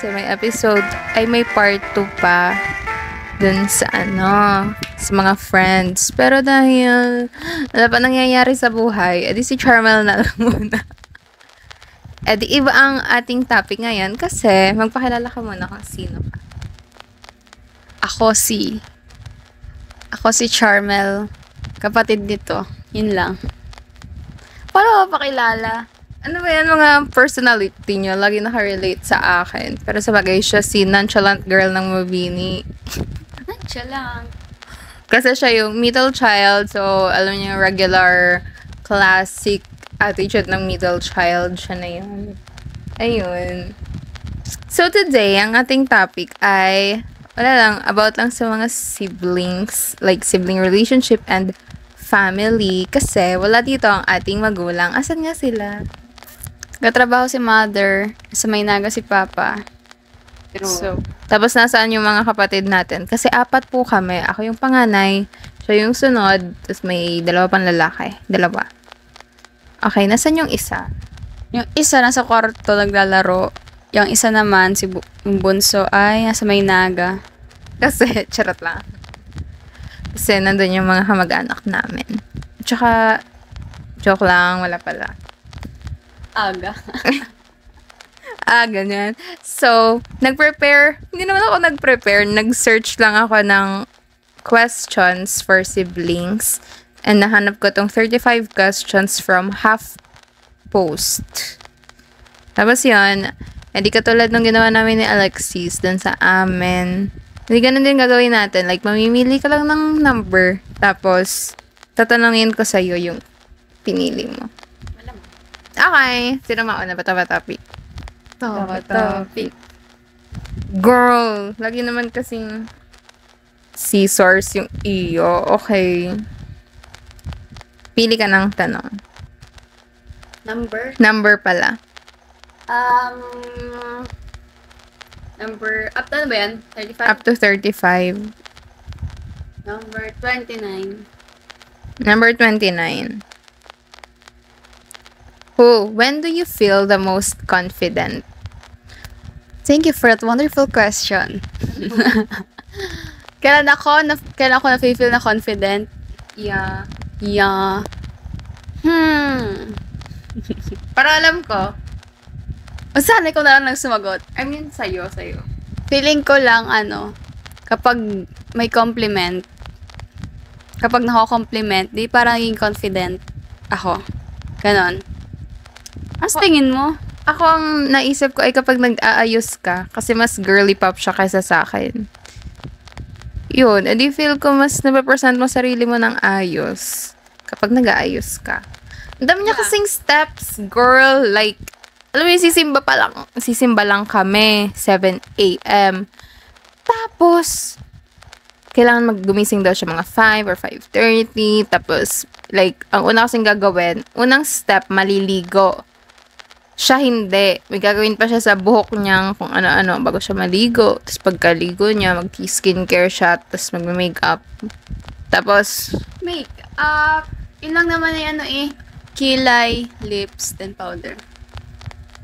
kasi may episode, ay may part 2 pa dun sa sa mga friends. Pero dahil wala pa nangyayari sa buhay, edi si Charmel na lang muna. Edi iba ang ating topic ngayon kasi magpakilala ka muna kung sino ka. Ako si Charmel. Kapatid nito. Yun lang. Paano mapakilala? Ano ba yan mga personality nyo? Lagi nakarelate sa akin. Pero sa bagay siya si nonchalant girl ng Mabini. Siya lang. Kasi siya yung middle child. So, alam niyo, regular classic attitude ng middle child. Siya na yun. Ayun. So, today, ang ating topic ay wala lang, about lang sa mga siblings. Like, sibling relationship and family. Kasi wala dito ang ating magulang. Asan nga sila? Katrabaho si mother. Sa Maynaga si papa. So, tapos nasaan yung mga kapatid natin? Kasi 4 po kami. Ako yung panganay. Siya yung sunod. Tapos may 2 pang lalaki. 2. Okay, nasan yung isa? Yung isa nasa kwarto naglalaro. Yung isa naman, yung bunso, ay nasa Maynaga. Kasi, charot lang. Kasi nandun yung mga kamag-anak namin. Tsaka, joke lang, wala pala. Aga. Ganyan. So, hindi naman ako nag-prepare. Nag-search lang ako ng questions for siblings. And nahanap ko tong 35 questions from HuffPost. Tapos yun, hindi katulad nung ginawa namin ni Alexis dun sa amin. Hindi ganun din gagawin natin. Like, mamimili ka lang ng number. Tapos, tatanungin ko sa'yo yung pinili mo. Okay. Sino mauna? Bata ba topic? Topic. Girl! Lagi naman kasing scissors yung iyo. Okay. Pili ka ng tanong. Number? Number pala. Number, up to ano ba yan? 35? Up to 35. Number 29. Number 29. When do you feel the most confident? Thank you for that wonderful question. kailan ako na-feel na confident? Yeah. Para alam ko. Sana ko na lang sumagot. I mean, sa'yo. Feeling ko lang, kapag may compliment, kapag nako-compliment, di parang naging confident ako. Ganon. As tingin mo? Ako ang naisip ko ay kapag nag-aayos ka, kasi mas girly pop siya kaysa sa akin. Yun, edi feel ko mas napapresent mo sarili mo ng ayos kapag nag-aayos ka. Ang dami niya kasing steps, girl. Like, alam mo yung sisimba lang kami, 7 a.m. Tapos, kailangan gumising daw siya mga 5 or 5:30. Tapos, like, ang una kasing gagawin, unang step, maliligo. Siya hindi. May gagawin pa siya sa buhok niya kung ano-ano bago siya maligo. Tapos pagkaligo niya, mag-skincare siya. Tapos mag-makeup. Tapos, Makeup. Yun lang naman ay kilay, lips, then powder.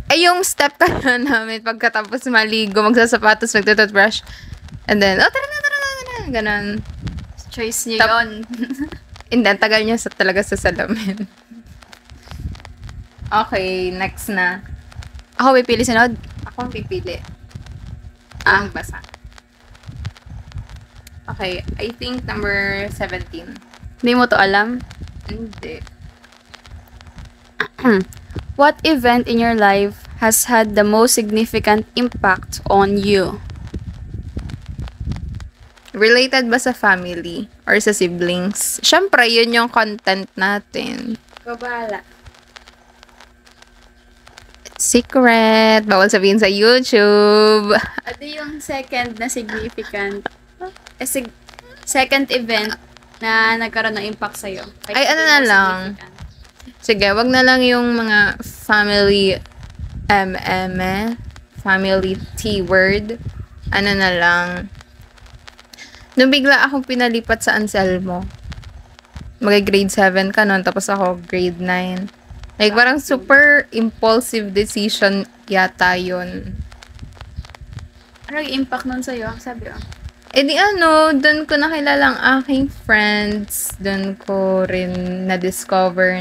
ay yung step ka na namin pagkatapos maligo, magsasapatos, magtututbrush. And then, tara na. Ganon. Choice niyo yun. And then, tagal niya talaga sa salamin. Okay, next na. Ako pipili sunod? Ako ang pipili. Ang basa. Okay, I think number 17. Hindi mo to alam? Hindi. What event in your life has had the most significant impact on you? Related ba sa family or sa siblings? Siyempre, yun yung content natin. Kabala. Secret. Bawal sabihin sa YouTube. Ano yung second na significant? Second event na nagkaroon ng impact sa'yo? Ay, ano na lang. Sige, wag na lang yung mga family family T-word. Ano na lang. Nung bigla akong pinalipat sa Anselmo, mag-grade 7 ka nun, tapos ako grade 9. Like, parang super impulsive decision yata yun. Ano yung impact nun sa'yo? Sabi oh. Eh di ano, doon ko nakilala ang aking friends. Doon ko rin na-discover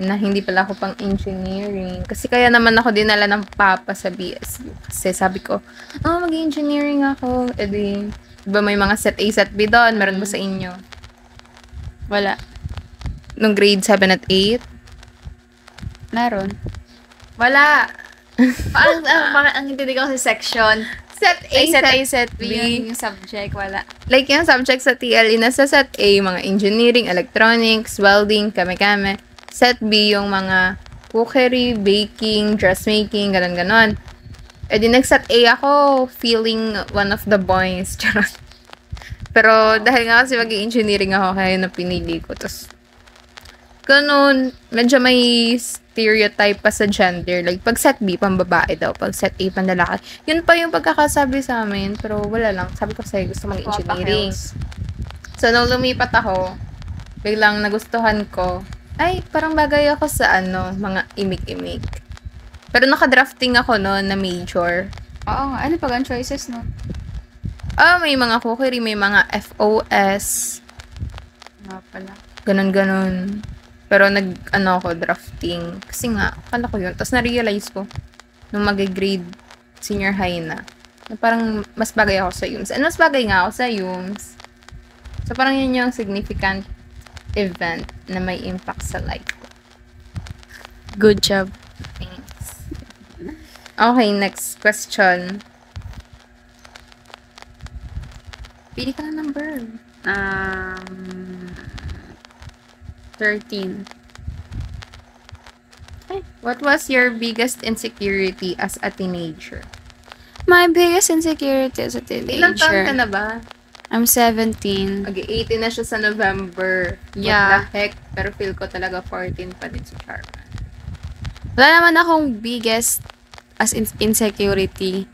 na hindi pala ako pang engineering. Kasi kaya naman ako dinala ng papa sa BSU. Kasi sabi ko, mag-engineering ako. Eh di, diba may mga set A, set B doon? Meron ba sa inyo? Wala. Nung grade 7 at 8? Meron. Wala. Bakit ang hindi ko sa section? Set A, Set A, set set B, B. yung subject, wala. Like yung subject sa TLE, nasa set A, mga engineering, electronics, welding, kame-kame. Set B, yung mga cookery, baking, dressmaking, ganon-ganon. E di nag-set A ako, feeling one of the boys. Charot. Pero dahil nga kasi mag-engineering ako, kaya na pinili ko. Tapos, ganun, medyo may stereotype pa sa gender. Like, pag set B, pambabae daw. Pag set A, panlalaki. Yun pa yung pagkakasabi sa amin. Pero wala lang. Sabi ko sa'yo, gusto mag-engineering. So, nung lumipat ako, biglang nagustuhan ko, ay, parang bagay ako sa mga imik-imik. Pero naka-drafting ako noon na major. Oo nga. Ano pag ang choices, no? May mga cookery, may mga FOS. Nga pala. Ganon-ganon. Pero ako, drafting. Kasi nga, akala ko yun. Tapos na-realize ko, nung mag-grade senior high na parang mas bagay ako sa UMS. And mas bagay nga ako sa UMS. So, parang yun yung significant event na may impact sa life ko. Good job. Thanks. Okay, next question. Pili ka na number. 13. What was your biggest insecurity as a teenager? My biggest insecurity as a teenager. Ilang taon ka na ba? I'm 17. Okay, 18 na siya sa November. Yeah. What the heck? Pero feel ko talaga 14 pa din si Charman. Wala naman akong biggest as insecurity.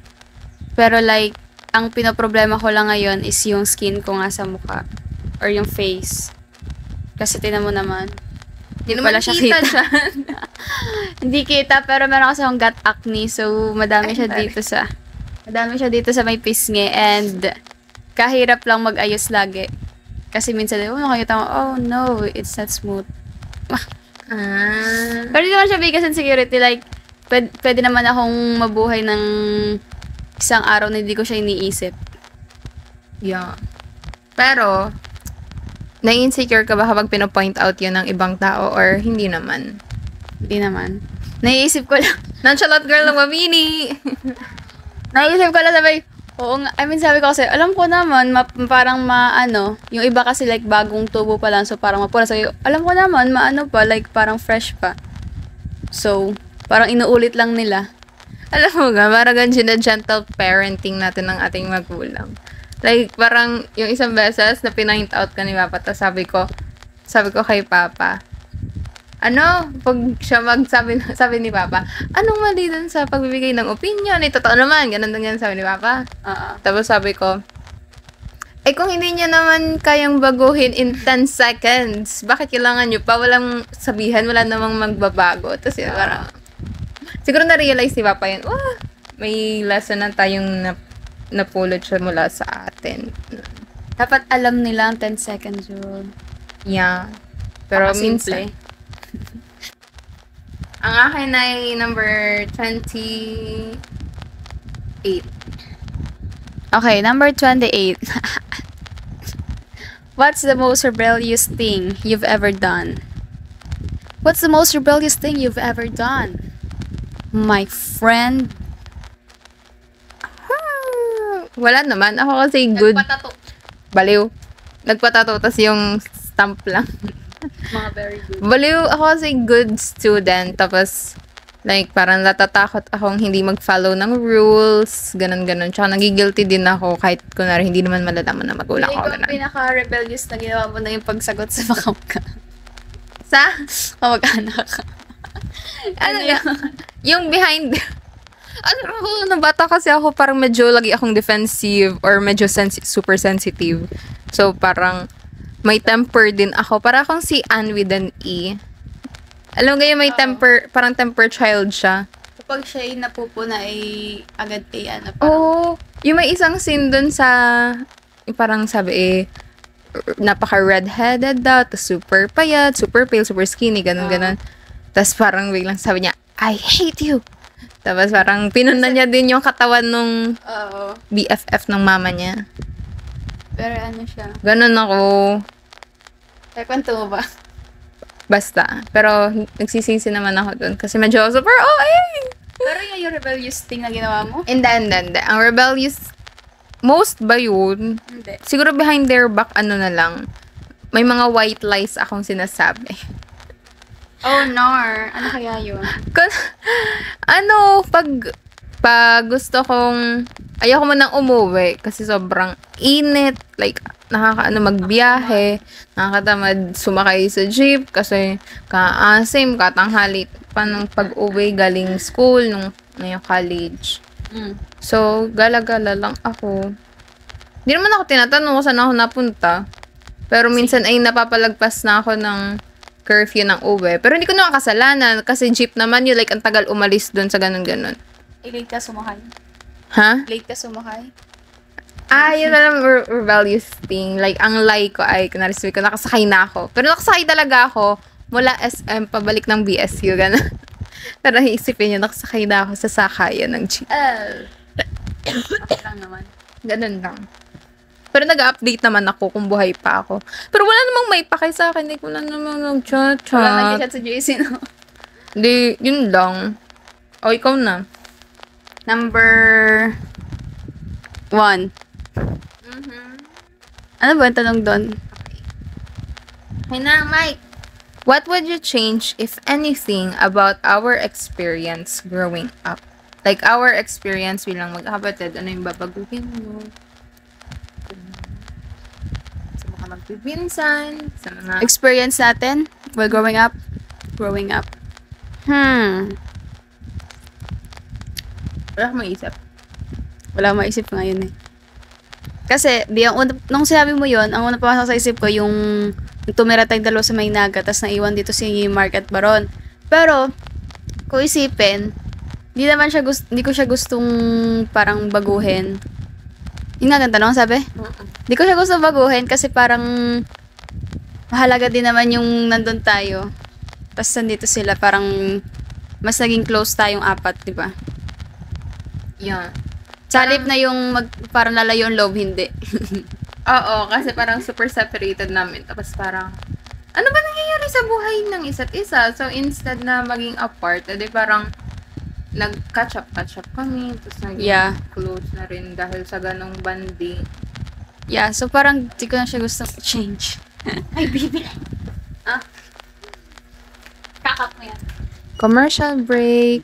Pero like, ang pinoproblema ko lang ngayon is yung skin ko nga sa mukha. Or yung face. Kasi tinan mo naman. Hindi naman siya kita dyan. Hindi kita, pero meron kasi akong gut acne. So, madami siya dito sa may pisngi. And, kahirap lang mag-ayos lagi. Kasi minsan, nakikita mo, oh no, it's not smooth. Pero hindi naman siya biggest insecurity. Like, pwede naman akong mabuhay ng isang araw na hindi ko siya iniisip. Yeah. Pero, na-insecure ka ba kapag pinopoint out yun ng ibang tao or hindi naman? Hindi naman. Naiisip ko lang. Nonchalant girl ng Mabini! Naiisip ko lang sabay, oo nga. I mean, sabi ko kasi, alam ko naman, parang yung iba kasi like bagong tubo pa lang, so parang mapula. So, alam ko naman, like parang fresh pa. So, parang inuulit lang nila. Alam mo ga, parang gentle parenting natin ng ating magulang. Like, parang yung isang beses na pinaint out ka ni Papa, tapos sabi ko kay Papa, pag siya sabi ni Papa, anong mali dun sa pagbibigay ng opinion? Totoo naman, ganun sabi ni Papa. Tapos sabi ko, kung hindi niya naman kayang baguhin in 10 seconds, bakit kailangan niyo pa? Walang sabihan, wala namang magbabago. Tapos yun, parang, siguro na-realize ni Papa yun, may lesson na tayong napulot siya mula sa atin. Dapat alam nila ang 10 seconds rule. Yeah. Pero minsan, ang akin ay number 28. Okay, number 28. What's the most rebellious thing you've ever done? What's the most rebellious thing you've ever done? My friend. Wala naman. Ako kasi good. Nagpatato. Baliw. Nagpatato, tas yung stamp lang. Mga very good. Baliw. Ako kasi good student. Tapos, like, parang natatakot akong hindi mag-follow ng rules. Ganon-ganon. Tsaka nagigilty din ako kahit kunwari hindi naman malalaman na magulang ko. Hindi ko ang pinaka-rebellious na ginawa mo na yung pagsagot sa kamag-anak. Sa? Kamag-anak. Yung behind... bata kasi ako, parang medyo lagi akong defensive or medyo super sensitive. So, parang may temper din ako. Para akong si Anne with an E. Alam mo may temper, parang temper child siya. Kapag siya ay napupuna ay agad ay Oo. Yung may isang scene dun sa, yung parang sabi napaka-redheaded daw, tapos super payat, super pale, super skinny, ganun. Tapos parang biglang sabi niya, I hate you! Tapos parang pinundan niya din yung katawan nung Oo. BFF ng mama niya. Pero ano siya? Ganun ako. Ay, kwento mo ba? Basta. Pero nagsisisi naman ako dun kasi medyo super OA! Pero yung rebellious thing na ginawa mo? Hindi. Ang rebellious, most ba yun? Hindi. Siguro behind their back, ano na lang, may mga white lies akong sinasabi. Oh, nar. Ano kaya yun? Pag gusto kong, ayoko mo nang umuwi kasi sobrang init, like, magbiyahe, nakakatamad sumakay sa jeep kasi kaasim, katanghali pa ng pag-uwi galing school, ngayong college. So, gala-gala lang ako. Hindi naman ako tinatanong kung saan ako napunta. Pero minsan ay napapalagpas na ako ng curfew ng uwi. Pero hindi ko naman kasalanan kasi jeep naman yun, like, ang tagal umalis dun sa ganun-ganun. Late ka sumakay? Ha? Late ka sumakay? Yun lang rebellious thing. Like, ang lie ko ay, kunwari sabi ko, nakasakay na ako. Pero nakasakay talaga ako mula SM pabalik ng BSU, gano'n. Pero isipin nyo, nakasakay na ako sa sakayan ng jeep. Okay lang naman. Ganun lang. Pero nag-update naman ako kung buhay pa ako. Pero wala namang may pakay sa akin. Hindi ko na naman nag-chat. Wala nag-chat sa JC, no? Hindi, yun lang. O, ikaw na. Number 1. Ano ba ang tanong doon? Okay na, Mike. What would you change, if anything, about our experience growing up? Like, our experience bilang magkakapatid, ano yung babaguhin mo? Sa mga magpipinsan, sa mga... Experience natin while growing up? Growing up. Wala akong maisip. Wala akong maisip ngayon eh. Kasi, nung sinabi mo yon, ang una pumasok sa isip ko, yung tumira tayong dalawa sa Maynaga, tas naiwan dito si Mark at Baron. Pero, kung isipin, hindi ko siya gustong parang baguhin. Yung nga ganda, no? Sabi? Hindi ko siya gustong baguhin kasi parang mahalaga din naman yung nandun tayo. Tas nandito sila, parang mas naging close tayong apat, di ba? Yan. Salip na yung parang lalayo yung love, hindi. Oo, kasi parang super separated namin. Tapos parang, ano ba nangyayari sa buhay ng isa't isa? So, instead na maging apart, edi parang nag-catch up kami. Tapos naging close na rin dahil sa ganong banding. Yeah, so parang di ko na siya gustong change. Ay, bibili. Kakap mo yan. Commercial break.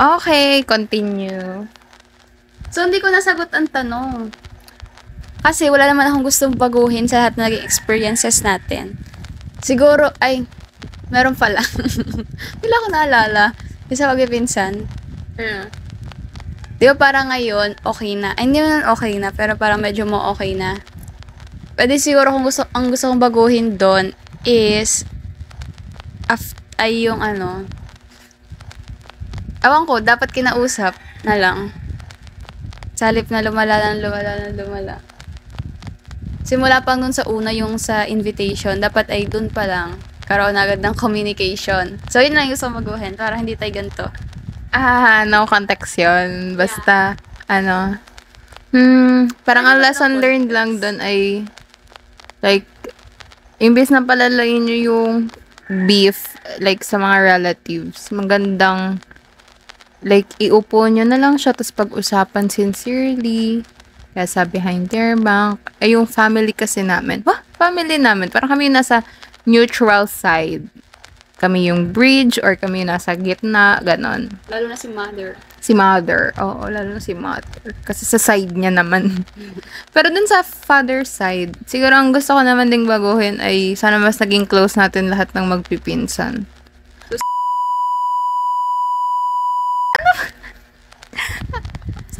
Okay, continue. So, hindi ko nasagot ang tanong. Kasi wala naman akong gustong baguhin sa lahat ng naging experiences natin. Siguro, meron pala. Wala ko naalala. Isa pagpipinsan. Di ba parang ngayon, okay na. Ay, hindi naman okay na, pero parang medyo mo okay na. Pwede siguro ang gusto kong baguhin doon is, yung ewan ko, dapat kinausap na lang. Sa halip na lumala. Simula pang nun sa una yung sa invitation, dapat ay dun pa lang karoon agad ng communication. So, yun lang yung gusto maguhin para hindi tayo ganito. No context yun. Basta, parang ang lesson learned lang dun ay, like, imbes na palalayin nyo yung beef, like, sa mga relatives, magandang, like, iupo nyo na lang siya, tapos pag-usapan sincerely, kaya sa behind their back, yung family kasi namin, family namin, parang kami nasa neutral side. Kami yung bridge, or kami yung nasa gitna, ganon. Lalo na si mother. Si mother, oo, lalo na si mother. Kasi sa side niya naman. Pero dun sa father side, siguro ang gusto ko naman ding baguhin ay sana mas naging close natin lahat ng magpipinsan.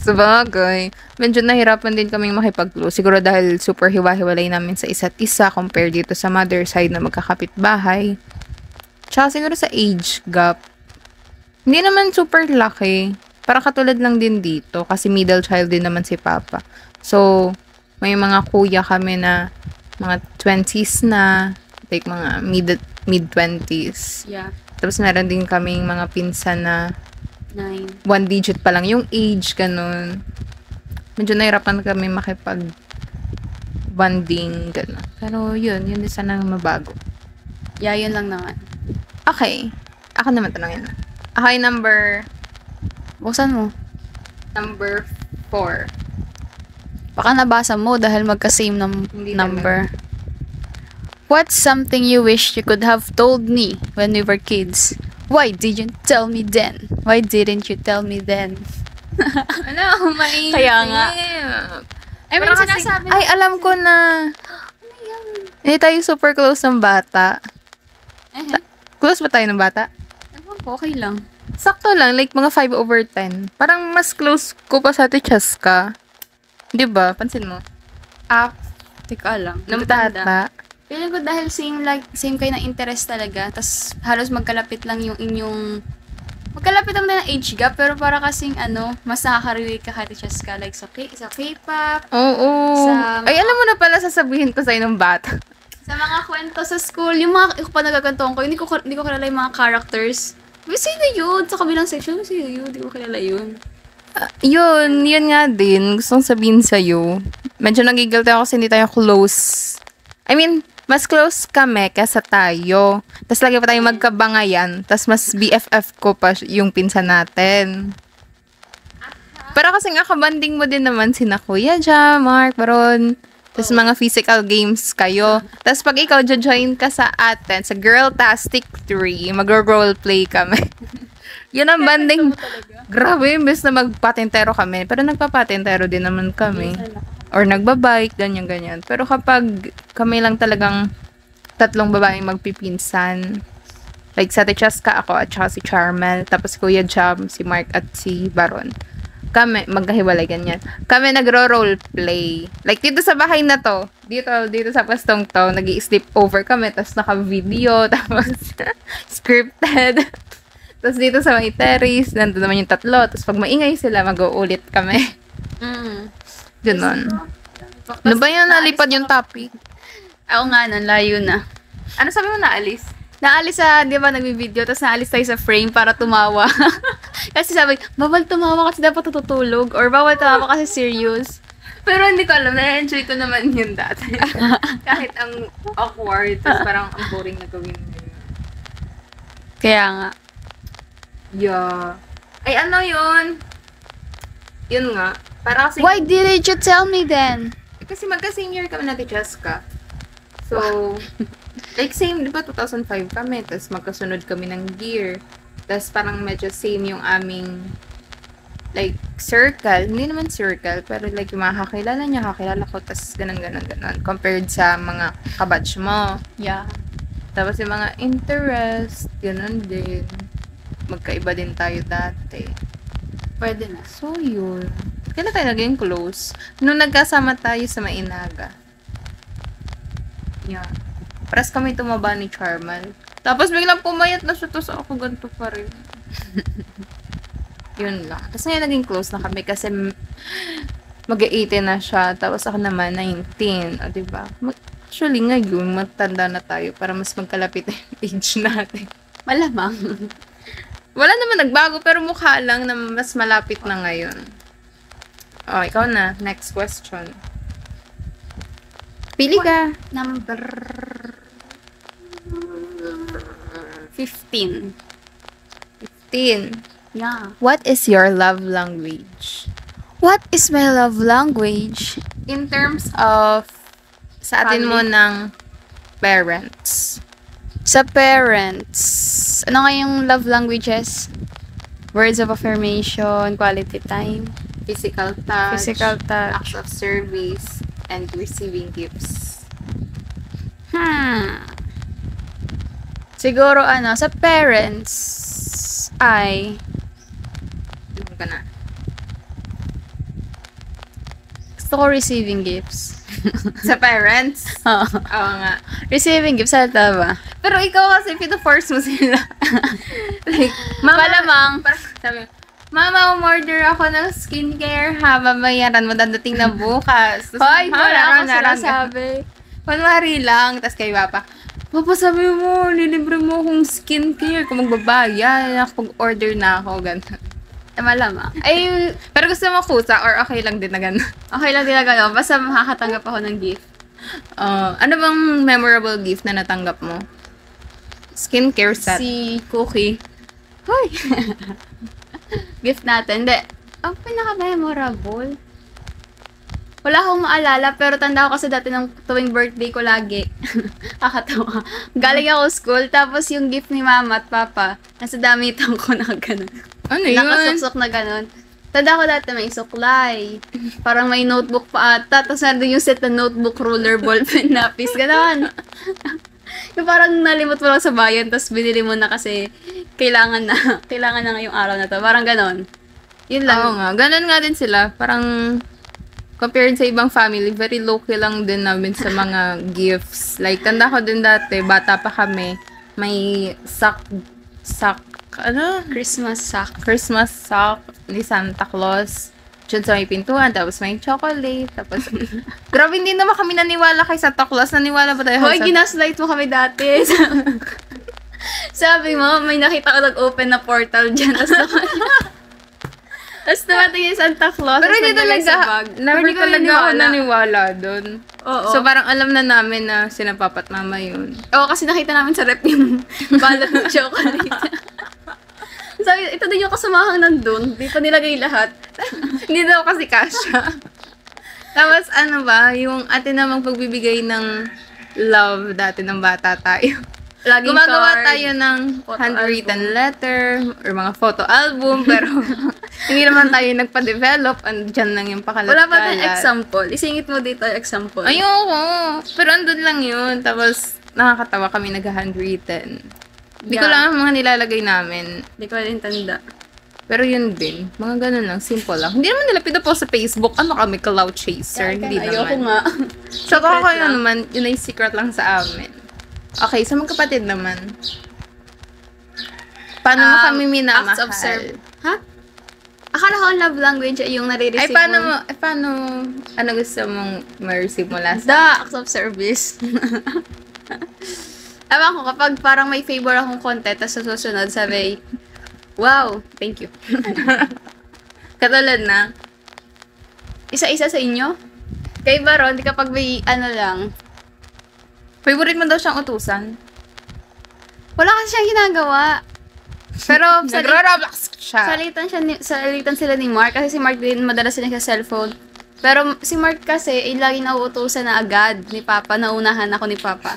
Sabagay, medyo nahirapan din kaming makipag-close. Siguro dahil super hiwa-hiwalay namin sa isa't isa compare dito sa mother side na magkakapit-bahay. Tsaka siguro sa age gap. Hindi naman super laki. Parang katulad lang din dito kasi middle child din naman si Papa. So, may mga kuya kami na mga 20s na, like mga mid-20s. Yeah. Tapos meron din kaming mga pinsan na 9. 1 digit pa lang yung age, ganun. Medyo nahirapan kami makipag-bonding, ganun. Pero yun din sana mabago. Yeah, yun lang naman. Okay. Ako naman tanongin na. Okay, number Buksan mo. 4. Baka nabasa mo dahil magka-same Hindi number. What's something you wish you could have told me when we were kids? Why didn't you tell me then? Why didn't you tell me then? Ano, mainit. Kaya nga. I mean, Pero kasi, sinasabi ay, alam ko na. Hindi tayo super close ng bata. Close ba tayo ng bata? Okay lang. Sakto lang, like mga 5/10. Parang mas close ko pa sa Ate Cheska. Di ba? Pansin mo? Teka lang. Nung bata. Feeling ko dahil same kayo ng interest talaga, tas halos magkalapit lang yung inyong magkalapit lang na age gap, pero para kasing mas nakaka-relate ka kay Cheska, like sa K-pop, Oo. Sa- Ay, alam mo na pala sasabihin ko sa'yo ng bata. sa mga kwento sa school, yung pa nagagantuhan ko, hindi ko kilala yung mga characters. Sino yun? Sa kabilang section, sino yun? Hindi ko kilala yun. Yun nga din. Gustong sabihin sa'yo. Medyo nagigilty ako kasi hindi tayo close. I mean, mas close kami kesa tayo. Tapos lagi pa tayong magkabangayan. Tapos mas BFF ko pa yung pinsan natin. Pero kasi nga kabanding mo din naman sina Kuya Jam, Mark, Baron. Tapos mga physical games kayo. Tapos pag ikaw join ka sa atin, sa Girltastic 3, mag-roleplay kami. Yun ang banding. Grabe, imbes na magpatintero kami. Pero nagpapatintero din naman kami. Or nagbabike, ganyan-ganyan. Pero kapag kami lang talagang 3 babaeng magpipinsan, like sa Cheska ako at saka si Charmel, tapos Kuya Jam, si Mark at si Baron, kami, magkahiwalay ganyan. Kami nagro-roleplay. Like dito sa bahay na to, dito sa pastong to, nag-i-sleep over kami, tapos naka-video, tapos scripted. Tapos dito sa may terrace, nandun naman yung 3. Tapos pag maingay sila, mag-uulit kami. Ganon. Ano ba yun? Nalipad yung topic. Ako nga, layo na. Ano sabi mo naalis? Naalis di ba, nagbi-video, tapos naalis tayo sa frame para tumawa. Kasi sabi, bawal tumawa kasi dapat tutulog, or bawal tumawa kasi serious. Pero hindi ko alam, na-enjoy ko naman yun dati. Kahit ang awkward, tapos parang ang boring na gawin mo yun. Kaya nga. Yeah. Ay, ano yun? Yun nga. Para kasi, Why didn't you tell me then? kasi magka-senior kami na Cheska. So, like same, di ba 2005 kami, tapos magkasunod kami ng year. Tapos parang medyo same yung aming like circle. Hindi naman circle, pero like yung mga kakilala niya, kakilala ko, tapos ganun. Compared sa mga kabatch mo. Yeah. Tapos yung mga interest, ganun din. Magkaiba din tayo dati. Pwede na. So, yun. Kailan tayo naging close? Nung nagkasama tayo sa Mainaga. Yeah. Paras kami tumaba ni Charmal. Tapos biglang pumayat na siya, tapos ako ganito pa rin. Yun lang. Tapos ngayon naging close na kami kasi mag-18 na siya. Tapos ako naman 19. O, diba? Actually, ngayon, matanda na tayo para mas magkalapit yung age natin. Malamang. Wala naman nagbago, pero mukha lang na mas malapit na ngayon. Oh, ikaw na. Next question. Pili ka. Number 15. 15. Yeah. What is your love language? What is my love language? In terms of sa atin mo Family. ng parents. Sa parents, ano nga yung love languages? Words of affirmation, quality time, Physical touch. physical touch. Acts of service. And receiving gifts. Siguro sa parents ay Ano ka na? Gusto ko receiving gifts. Sa parents? Oo. Oo nga. Receiving gifts, halata ba? Pero ikaw kasi, pina-force mo sila. Like, Malamang. parang sabi, Mama, umorder ako ng skincare ha, babayaran mo, dadating na bukas. Tapos, Hoy, wala ako naran- sinasabi. Kunwari lang, tapos kay Papa, Papa, sabi mo, lilibre mo akong skincare kung magbabayad, pag-order na ako, gano'n. Malamang. Ay, Pero gusto mo kusa or okay lang din na gano'n? okay lang din na gano'n. Basta makakatanggap ako ng gift. Ano bang memorable gift na natanggap mo? Skincare set. Si Cookie. Hoy! Gift natin. Hindi. Ang pinaka-memorable. Wala akong maalala, pero tanda ko kasi dati ng tuwing birthday ko lagi. Kakatawa. Galing ako school, tapos yung gift ni mama at papa, nasa damitan ko na ganun. Ano yun? Nakasuksok na ganun. Tanda ko dati may suklay. Parang may notebook pa ata. Tapos nandun yung set na notebook, ruler, ballpen, napis. Ganon. Yung parang nalimot mo lang sa bayan, tapos binili mo na kasi kailangan na. Kailangan na ngayong araw na to. Parang ganon. Yun lang. Oo nga. Ganun nga din sila. Parang, compared sa ibang family, very low-key lang din namin sa mga gifts. Like, tanda ko din dati, bata pa kami, may Christmas sack. Christmas sock ni Santa Claus. Diyan sa may pintuan, tapos may chocolate, tapos, grabe, hindi naman kami naniwala kay Santa Claus. Naniwala ba tayo? Hoy, ginaslight mo kami dati. Sabi mo, may nakita ko nag-open na portal dyan. Tapos dumating yung Santa Claus. Pero hindi naglagay talaga, sa bag. never Pero hindi ko talaga ako naniwala doon. Oo. So, parang alam na namin na sina Papa at Mama yun. Oo, kasi nakita namin sa rep yung balot ng chocolate. Sabi, ito din yung kasamahang nandun. Di pa nilagay lahat. Hindi daw kasi kasha. Tapos, ano ba, yung atin namang pagbibigay ng love dati ng bata tayo. Laging Gumagawa card. tayo ng Photo handwritten letter or mga photo album, pero hindi naman tayo nagpa-develop. Andyan lang yung pakalat. Wala pa tayong example. Isingit mo dito yung example. Ayoko. Pero andun lang yun. Tapos, nakakatawa kami nag-handwritten. Hindi ko Yeah. lang ang mga nilalagay namin. Hindi ko rin tanda. Pero yun din. Mga ganun lang. Simple lang. Hindi naman nila pinapost sa Facebook. Ano kami? Cloud chaser. Hindi Ayoko naman. nga. So, ako Secret yun lang. naman. Yun ay secret lang sa amin. Okay, sa magkapatid naman. Paano mo kami minamahal? Acts of service. Ha? Akala ko ang love language ay yung nare-receive Ay, paano mo, ano gusto mong ma-receive mo last? The acts of service. Ewan ko, kapag parang may favor akong content, tapos sa susunod, sabi, wow, thank you. Katulad na, Isa-isa sa inyo? Kay Baron, di kapag may ano lang, favorite mo daw siyang utusan. wala kasi siyang ginagawa. Pero Nagro-Roblox siya. salitan sila ni Mark kasi si Mark din madalas sila sa cellphone. Pero si Mark kasi ay lagi nauutusan na agad ni Papa, naunahan ako ni Papa.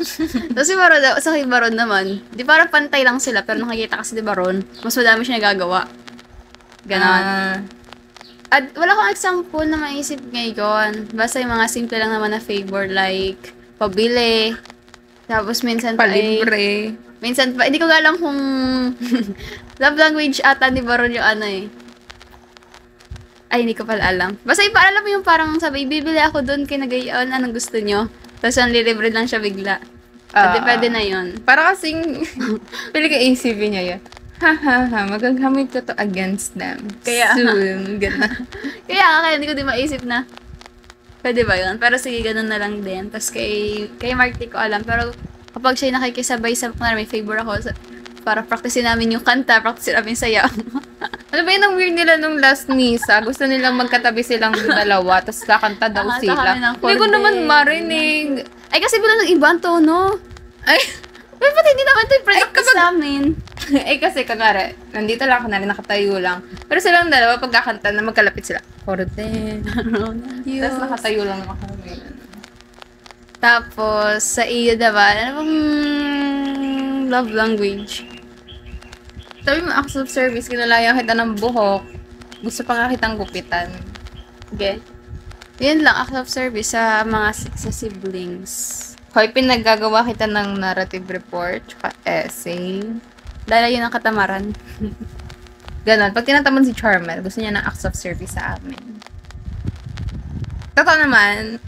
Tapos si Baron, sa kay Baron naman, di parang pantay lang sila pero nakikita kasi ni Baron, mas madami siya nagagawa. Ganon. At wala akong example na maisip ngayon. Basta yung mga simple lang naman na favor like pabili. Tapos minsan pa Palibre. minsan pa, hindi ko alam kung love language ata ni Baron yung ano eh. Ay, hindi ko pala alam. Basta ipaalam mo yung parang sabi, bibili ako doon kay Nagayon, anong gusto nyo? Tapos ang lilibre lang siya bigla. Pwede na yun. Para kasing, pili ka ACV niya yun. Ha ha ha, magagamit ko to against them. Kaya- Soon. Ganun. Kaya hindi ko din maisip na, pwede ba yun? Pero sige, ganun na lang din. Tapos kay Mark, di ko alam. Pero kapag siya nakikisabay sa, kung may favor ako, para practicein namin yung kanta, practicein namin sayaw. Ano ba yun ang weird nila nung last misa? Gusto nilang magkatabi silang dalawa, tapos kakanta daw Kakanta sila. kami ng Hindi ko korde. naman marinig. Ay, kasi bilang ng ibang tono. Ay, Pero pati hindi naman ito yung practice namin. eh kasi kunwari, nandito lang ako na rin, nakatayo lang. Pero silang dalawa, pagkakanta na magkalapit sila. Korde. Tapos nakatayo lang ako. Tapos, sa iyo naman, ano bang love language? Sabi mo, acts of service, kinalayan kita ng buhok. Gusto pa nga kitang gupitan. Okay. Yun lang, act of service sa mga sa siblings. Hoy, pinaggagawa kita ng narrative report, tsaka essay. Dahil yun ang katamaran. Ganon. Pag tinatamad si Charmel, gusto niya ng acts of service sa amin. Totoo naman.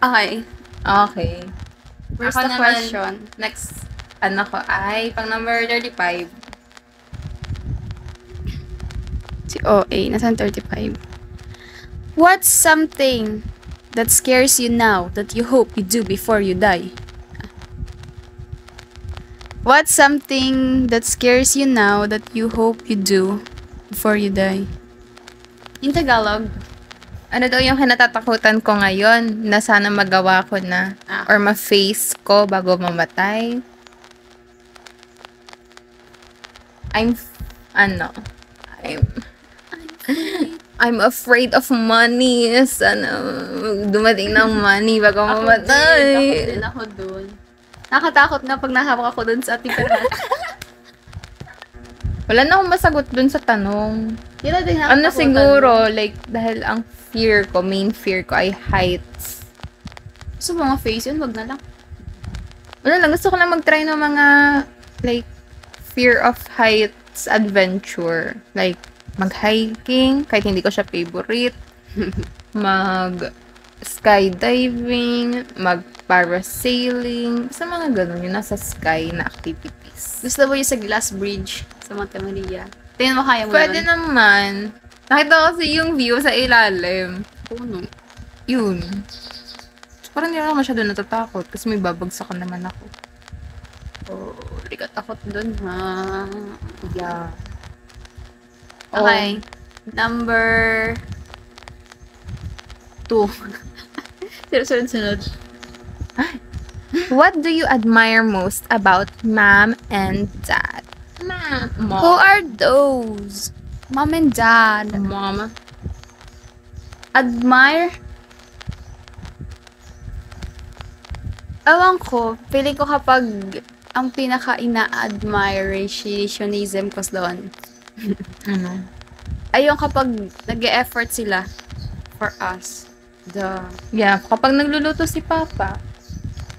Okay. Okay. Where's Ako the naman, question? next, ano ko ay, pang number 35. Si OA, nasan 35? What's something that scares you now that you hope you do before you die? What's something that scares you now that you hope you do before you die? In Tagalog. Ano daw yung kinatatakutan ko ngayon na sana magawa ko na or ma-face ko bago mamatay? I'm I'm afraid of money. Sana dumating ng money bago mamatay. Ako dun. Nakatakot na pag nahawak ako dun sa ating pera. Wala na akong masagot dun sa tanong. Yun din Ano siguro, like, dahil ang main fear ko ay heights. So, mga face yun, wag na lang. Wala lang, gusto ko lang mag-try ng mga, like, fear of heights adventure. Like, mag-hiking, kahit hindi ko siya favorite. Mag-skydiving, mag-parasailing. Sa mga ganun, yun, nasa sky na activities. Gusto mo yung sa Glass Bridge sa Monte Maria? Tingnan mo, kaya mo Pwede yun? naman. Nakita ko kasi yung view sa ilalim. Puno. Yun. Parang hindi ako masyado natatakot kasi may babagsakan naman ako. Oh, di ka takot dun, ha? Yeah. Okay. Number 2. Sunod. What do you admire most about mom and dad? Mom. Who are those? Mom and dad. Mom. Admire? Ewan ko. Feeling ko kapag ang pinaka-ina-admirationism ko doon Ano? ay yung kapag nag-e-effort sila for us. Yeah, kapag nagluluto si Papa.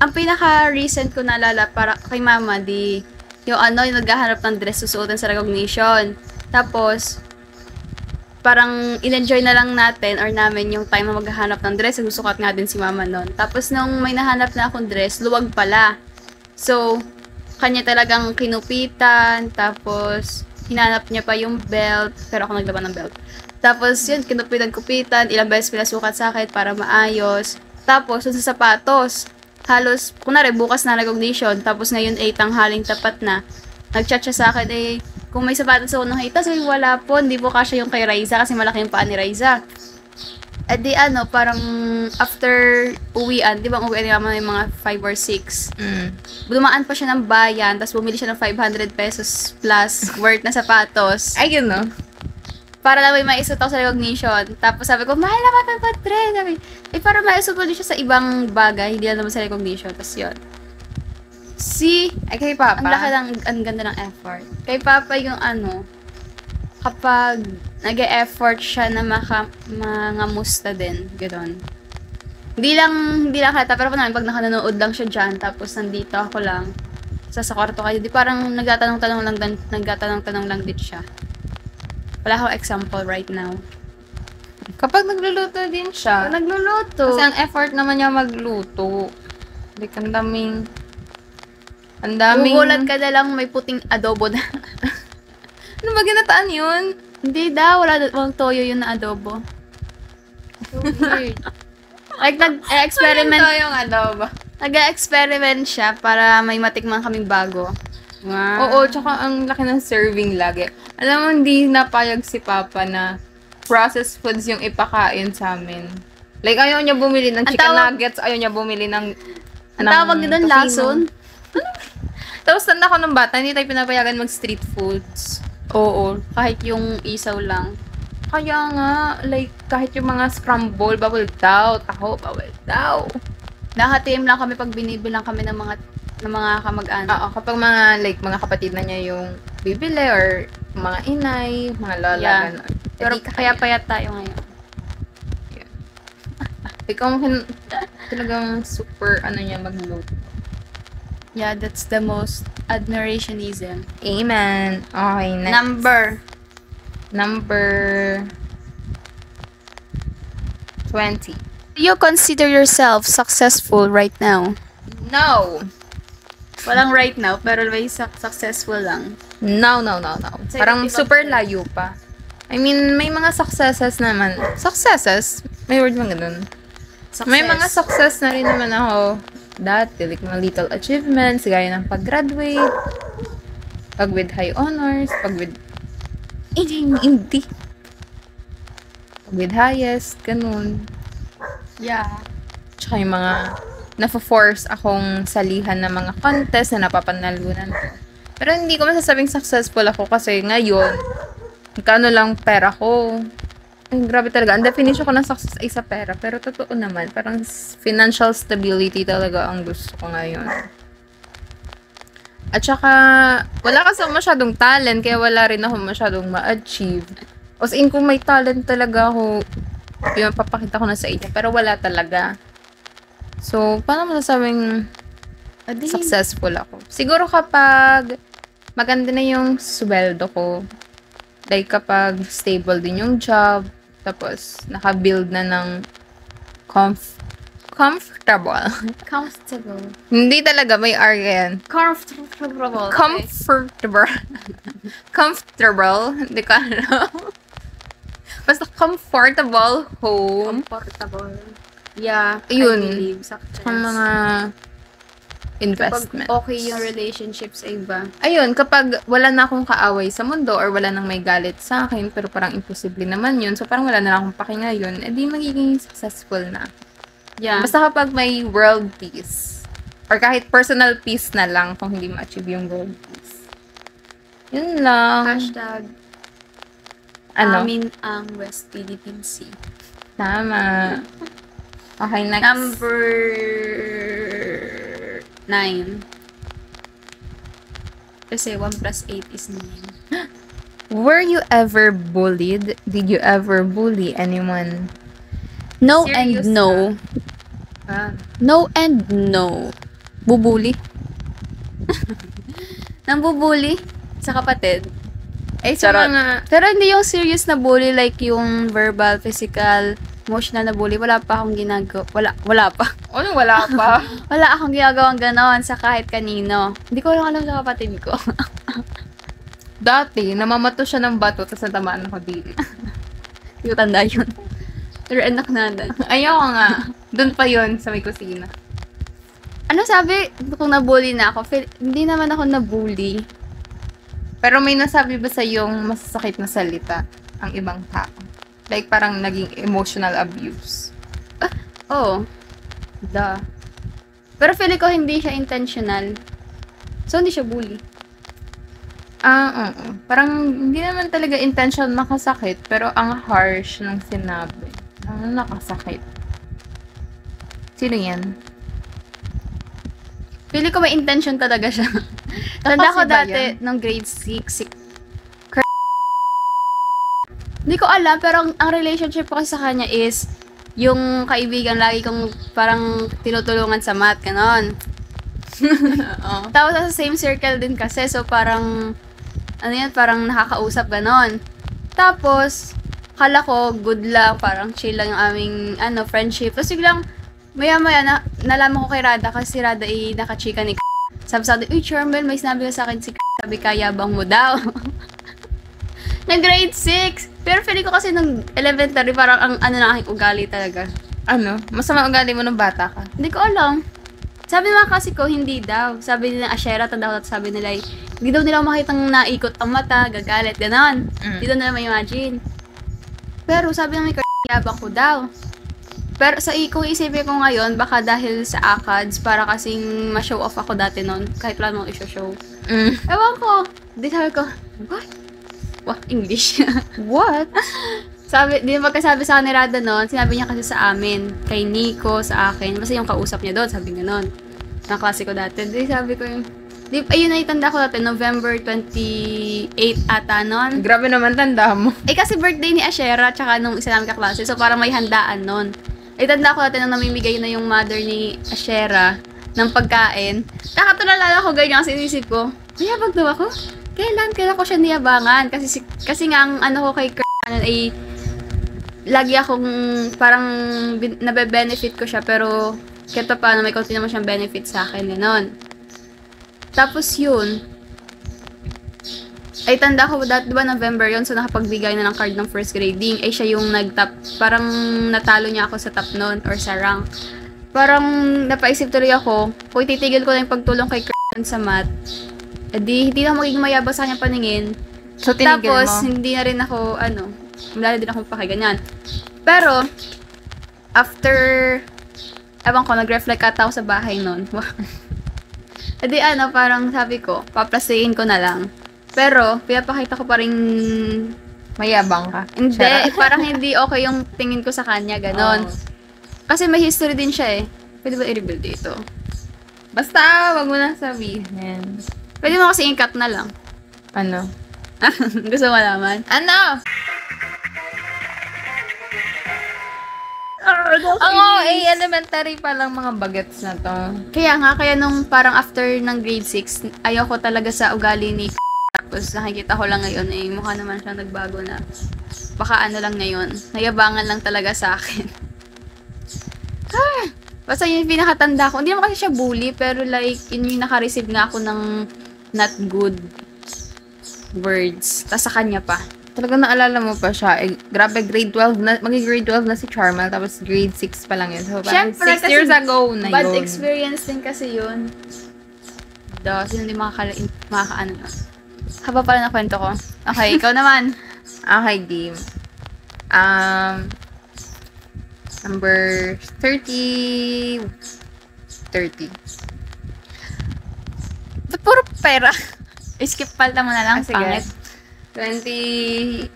Ang pinaka-recent ko naalala para kay Mama, yung yung naghahanap ng dress susuotin sa recognition. Tapos, parang in-enjoy na lang natin or namin yung time na maghahanap ng dress. Nagsusukat nga din si Mama noon. Tapos, nung may nahanap na akong dress, luwag pala. So, kanya talagang kinupitan. Tapos, hinanap niya pa yung belt. Pero ako naglaban ng belt. Tapos, yun, kinupitan-kupitan. Ilang beses pinasukat sa akin para maayos. Tapos, sa sapatos, halos, kunwari, bukas na recognition. Tapos, ngayon, tanghaling tapat na. Nag-chat siya sa akin, kung may sapatos ako ng hitas, wala po, hindi po kasya yung kay Raiza kasi malaki yung paa ni Raiza. Parang after uwian, di ba uwian naman yung mga 5 or 6. Dumaan pa siya ng bayan, tapos bumili siya ng 500 pesos plus worth na sapatos. Ay, yun, no? Para lang may maisot ako sa recognition. Tapos sabi ko, mahal naman ang patre. Sabi, para maisot mo din siya sa ibang bagay, hindi na naman sa recognition. Tapos yun. Ay, kay Papa. Ang ganda ng effort. Kay Papa yung kapag nag-e-effort siya na mangamusta din, gano'n. Hindi lang kata, pero pag nakanonood lang siya dyan, tapos nandito ako lang, sa kwarto kayo, di parang nagtatanong-tanong lang din siya. Wala akong example right now. Kapag nagluluto din siya. Nagluluto. Kasi ang effort naman niya magluto. Like, ang daming... Gugulat ka na lang may puting adobo na. Ano ba ginataan yun? Hindi daw, walang toyo yun na adobo. So weird. Like, nag-experiment. Walang toyong adobo. Nag-experiment siya para may matikman kaming bago. Wow. Oo, tsaka ang laki ng serving lagi. Alam mo, hindi napayag si Papa na processed foods yung ipakain sa amin. Like, ayaw niya bumili ng chicken nuggets, ayaw niya bumili ng ang tawag din doon, lason. Tapos tanda ko ng bata, hindi tayo pinapayagan mag-street foods. Oo, kahit yung isaw lang. Kaya nga, like, kahit yung mga scramble, bawal daw. Taho, bawal daw. Nakatim lang kami pag binibilang kami ng mga kamag-anak. Oo, kapag mga kapatid na niya yung bibili or mga inay, mga lola, gano'n. Pero kaya payat tayo ngayon. Yeah. Ikaw talagang super, niya magluto. Yeah, that's the most admirationism. Amen. Okay, next. Number 20. You consider yourself successful right now? No. Walang right now, pero may successful lang. No. Sa Parang ibang super term. layo pa. I mean, may mga successes naman. Successes? May word mga ganun. May mga success na rin naman ako dati. Like mga little achievements, gaya ng pag-graduate, pag with high honors, pag with... Hindi. Pag with highest, ganun. Yeah. Tsaka yung mga na-force akong salihan ng mga contest na napapanalunan ko. Pero hindi ko masasabing successful ako kasi ngayon, magkano lang pera ko. Ay, grabe talaga. Ang definition ko ng success ay sa pera. Pero totoo naman, parang financial stability talaga ang gusto ko ngayon. At saka, wala kasi masyadong talent, kaya wala rin ako masyadong ma-achieve. As in, kung may talent talaga ako, yun, papakita ko na sa inyo. Pero wala talaga. So, paano masasabing successful ako? Siguro kapag maganda na yung sweldo ko. Like, kapag stable din yung job. Tapos, naka-build na ng comfortable. Comfortable. Hindi talaga, may R yan. Comfortable. Comfortable. Hindi ko alam. Basta comfortable home. Comfortable. Yeah, Yun. I believe success. Ang mga investments. Kapag okay yung relationship sa iba. Ayun, kapag wala na akong kaaway sa mundo or wala nang may galit sa akin, pero parang imposible naman yun, so parang wala na lang akong paki ngayon, edi magiging successful na. Yeah. Basta kapag may world peace, or kahit personal peace na lang kung hindi ma-achieve yung world peace. Yun lang. Hashtag Ano? amin ang West Philippine Sea. Tama. Okay, next. Number 9. Kasi 1 plus 8 is 9. Were you ever bullied? Did you ever bully anyone? No Serious and no. No and no. Bubuli. Nang bubuli sa kapatid. Ay, sa Charot. mga... Pero hindi yung serious na bully like yung verbal, physical, emotional na bully. Wala pa akong ginagawa. Wala pa. Ano, wala pa? Wala akong ginagawang ganon sa kahit kanino. Hindi ko lang alam sa kapatid ko. Dati, namamato siya ng bato, tapos natamaan ako dito. Hindi ko tanda yun. Pero anak na dan. Ayoko nga. Doon pa yon sa may kusina. Ano sabi kung nabully na ako? Hindi naman ako nabully. Pero may nasabi ba sa yung masasakit na salita ang ibang tao? Like, parang naging emotional abuse. Oo. Da. Pero feeling ko hindi siya intentional. So, hindi siya bully. Oo. Parang hindi naman talaga intention makasakit, pero ang harsh ng sinabi. Ang nakasakit. Sino yan? Feeling ko may intention talaga siya. Tanda ko Kasi ba dati, yan? nung grade 6, hindi ko alam, pero ang relationship ko kasi sa kanya is, yung kaibigan lagi kong parang tinutulungan sa math, ganon. Oo. Tapos sa same circle din kasi, so parang, ano yan, parang nakakausap, ganon. Tapos, kala ko, good lang, parang chill lang yung aming, friendship. Tapos biglang, maya-maya, nalaman ko kay Rada, kasi si Rada ay nakachika ni Sabi sa akin, uy, Charmel, may sinabi ka sa akin si sabi, kayabang mo daw. Nang grade 6. Pero feeling ko kasi nung elementary, parang ang na aking ugali talaga. Ano? Masama ugali mo nung bata ka? Hindi ko alam. Sabi naman kasi ko, hindi daw. Sabi nila, Ashera, tanda ko, sabi nila, hindi daw nila makitang naikot ang mata, gagalit, ganon. Hindi daw nila ma-imagine. Pero sabi naman, yabang ko daw. Pero kung isipin ko ngayon, baka dahil sa ACADS, para kasing ma-show off ako dati noon, kahit wala mong i-show. Ewan ko. Di sabi ko, what? Wow, English. What? Di magkasabi sa ni Rada noon, sinabi niya kasi sa amin, kay Nico, sa akin, basta yung kausap niya doon, sabi nga noon. Naklase ko dati. Di sabi ko yung, ayun na itanda ko dati, November 28 ata noon. Grabe naman tanda mo. Kasi birthday ni Ashera, tsaka nung isa namin kaklase, so parang may handaan noon. Tanda ko dati nung namimigay na yung mother ni Ashera ng pagkain. Nakatulala ko ganyan kasi inisip ko, niyabag daw ako? Kailan ko siya niyabangan? Kasi nga ang ko kay ay lagi akong parang nabe-benefit ko siya, pero kahit pa paano may konti naman siyang benefit sa akin, gano'n. Tapos yun, ay tanda ko, di ba November yun, so nakapagbigay na ng card ng first grading, ay siya yung nag-top, parang natalo niya ako sa top noon or sa rank. Parang napaisip tuloy ako, kung titigil ko na yung pagtulong kay Christian sa math, hindi na ako magiging mayabang sa kanyang paningin. So, tinigil Tapos, mo? hindi na rin ako, wala din akong pakiganyan. Pero, after, ewan ko, nag-reflect ata ako sa bahay noon. Edi parang sabi ko, paplasayin ko na lang. Pero, pinapakita ko pa rin, Mayabang ka. hindi, parang hindi okay yung tingin ko sa kanya, ganon. Oh. Kasi may history din siya eh. Pwede ba i-reveal dito? Basta, wag mo na sabihin. Pwede mo kasi i-cut na lang. Ano? Gusto mo malaman? Ano? Ang elementary pa lang mga bagets na to. Kaya nung parang after ng grade 6, ayoko talaga sa ugali ni tapos nakikita ko lang ngayon mukha naman siya nagbago na. Baka lang ngayon, nayabangan lang talaga sa akin. Basta yun yung pinakatanda ko. Hindi naman kasi siya bully, pero like, yun yung naka-receive nga ako ng not good words. Tas sa kanya pa. Talagang naalala mo pa siya. Grabe, grade 12 na, grade 12 na si Charmel, tapos grade 6 pa lang yun. So, parang Siyempre, 6 years ago na bad yun. experience din kasi yun. Sino hindi makakaano na. Haba pala na kwento ko. Okay, ikaw naman. Okay, game. Number 30. Ba't puro pera? Skip palta mo na lang, Sige. pangit. 24.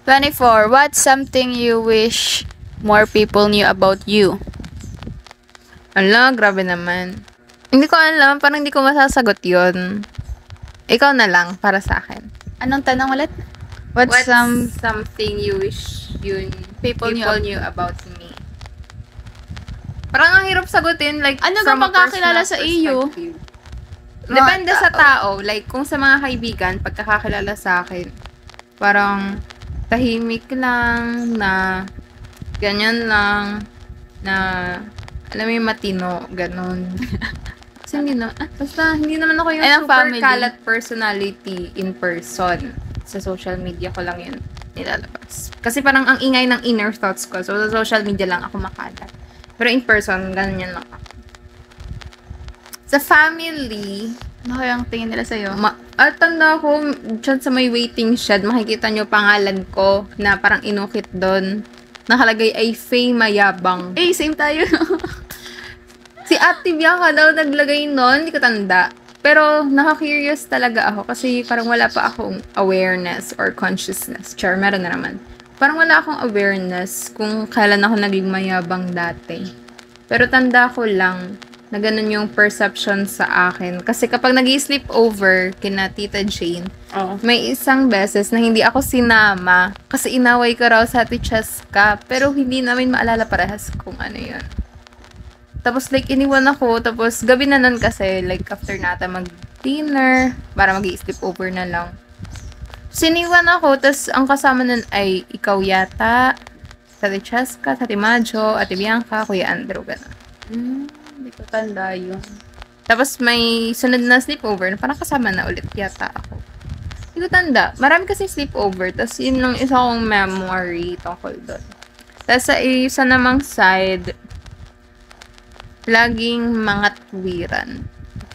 24. What's something you wish more people knew about you? Ala, grabe naman. Hindi ko alam, parang hindi ko masasagot yun. Ikaw na lang, para sa akin. Anong tanong ulit? What's something you wish people knew about me? Parang ang hirap sagutin, like, Ano from ba pagkakilala a sa personal iyo? perspective. Depende sa tao. Like, kung sa mga kaibigan, pagkakakilala sa akin, parang tahimik lang, na ganyan lang, na alam mo yung matino, ganon. Kasi basta hindi naman ako yung Ay, ang super family. kalat personality in person. Sa social media ko lang yun nilalabas. Kasi parang ang ingay ng inner thoughts ko. So, sa social media lang ako makalat. Pero in person, ganyan lang ako. Sa family, Ano kaya ang tingin nila sa'yo? tanda ko, dyan sa may waiting shed, makikita nyo pangalan ko na parang inukit doon. Nakalagay ay Faye Mayabang. Same tayo. Si Ate Bianca daw naglagay nun, hindi ko tanda. Pero nakaka-curious talaga ako kasi parang wala pa akong awareness or consciousness. Char, meron na naman. Parang wala akong awareness kung kailan ako naging mayabang dati. Pero tanda ko lang na ganun yung perception sa akin. Kasi kapag nag-sleep over kina Tita Jane, may isang beses na hindi ako sinama kasi inaway ko raw sa Ate Cheska. Pero hindi namin maalala parehas kung ano yun. Tapos like iniwan ako, tapos gabi na nun kasi like after nata mag-dinner, para mag-i-sleep over na lang. Siniwan ako, tapos ang kasama nun ay ikaw yata, sa Ate Cheska, sa Ate Majo, Ate Bianca, Kuya Andrew, gano'n. Hindi ko tanda yun. Tapos may sunod na sleepover na parang kasama na ulit yata ako. Hindi ko tanda. Marami kasi sleepover, tapos yun lang isa kong memory tungkol doon. Tapos sa isa namang side, laging mga tuwiran.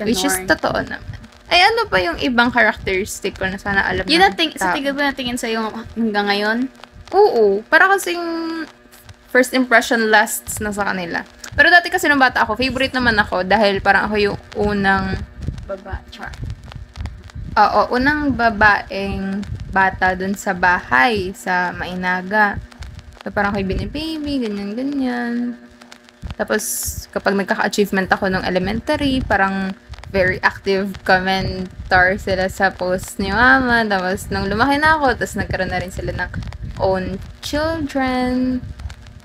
Which is totoo naman. Ay, ano pa yung ibang characteristic ko na sana alam Yun ng sa tao? tingin ba natingin sa'yo hanggang ngayon? Oo. Para kasing first impression lasts na sa kanila. Pero dati kasi nung bata ako, favorite naman ako dahil parang ako yung unang unang babaeng bata dun sa bahay, sa Mainaga. So, parang ako yung binibaby, ganyan-ganyan. Tapos, kapag nagkaka-achievement ako ng elementary, parang very active commenter sila sa post ni mama. Tapos, nung lumaki na ako, tapos nagkaroon na rin sila ng own children.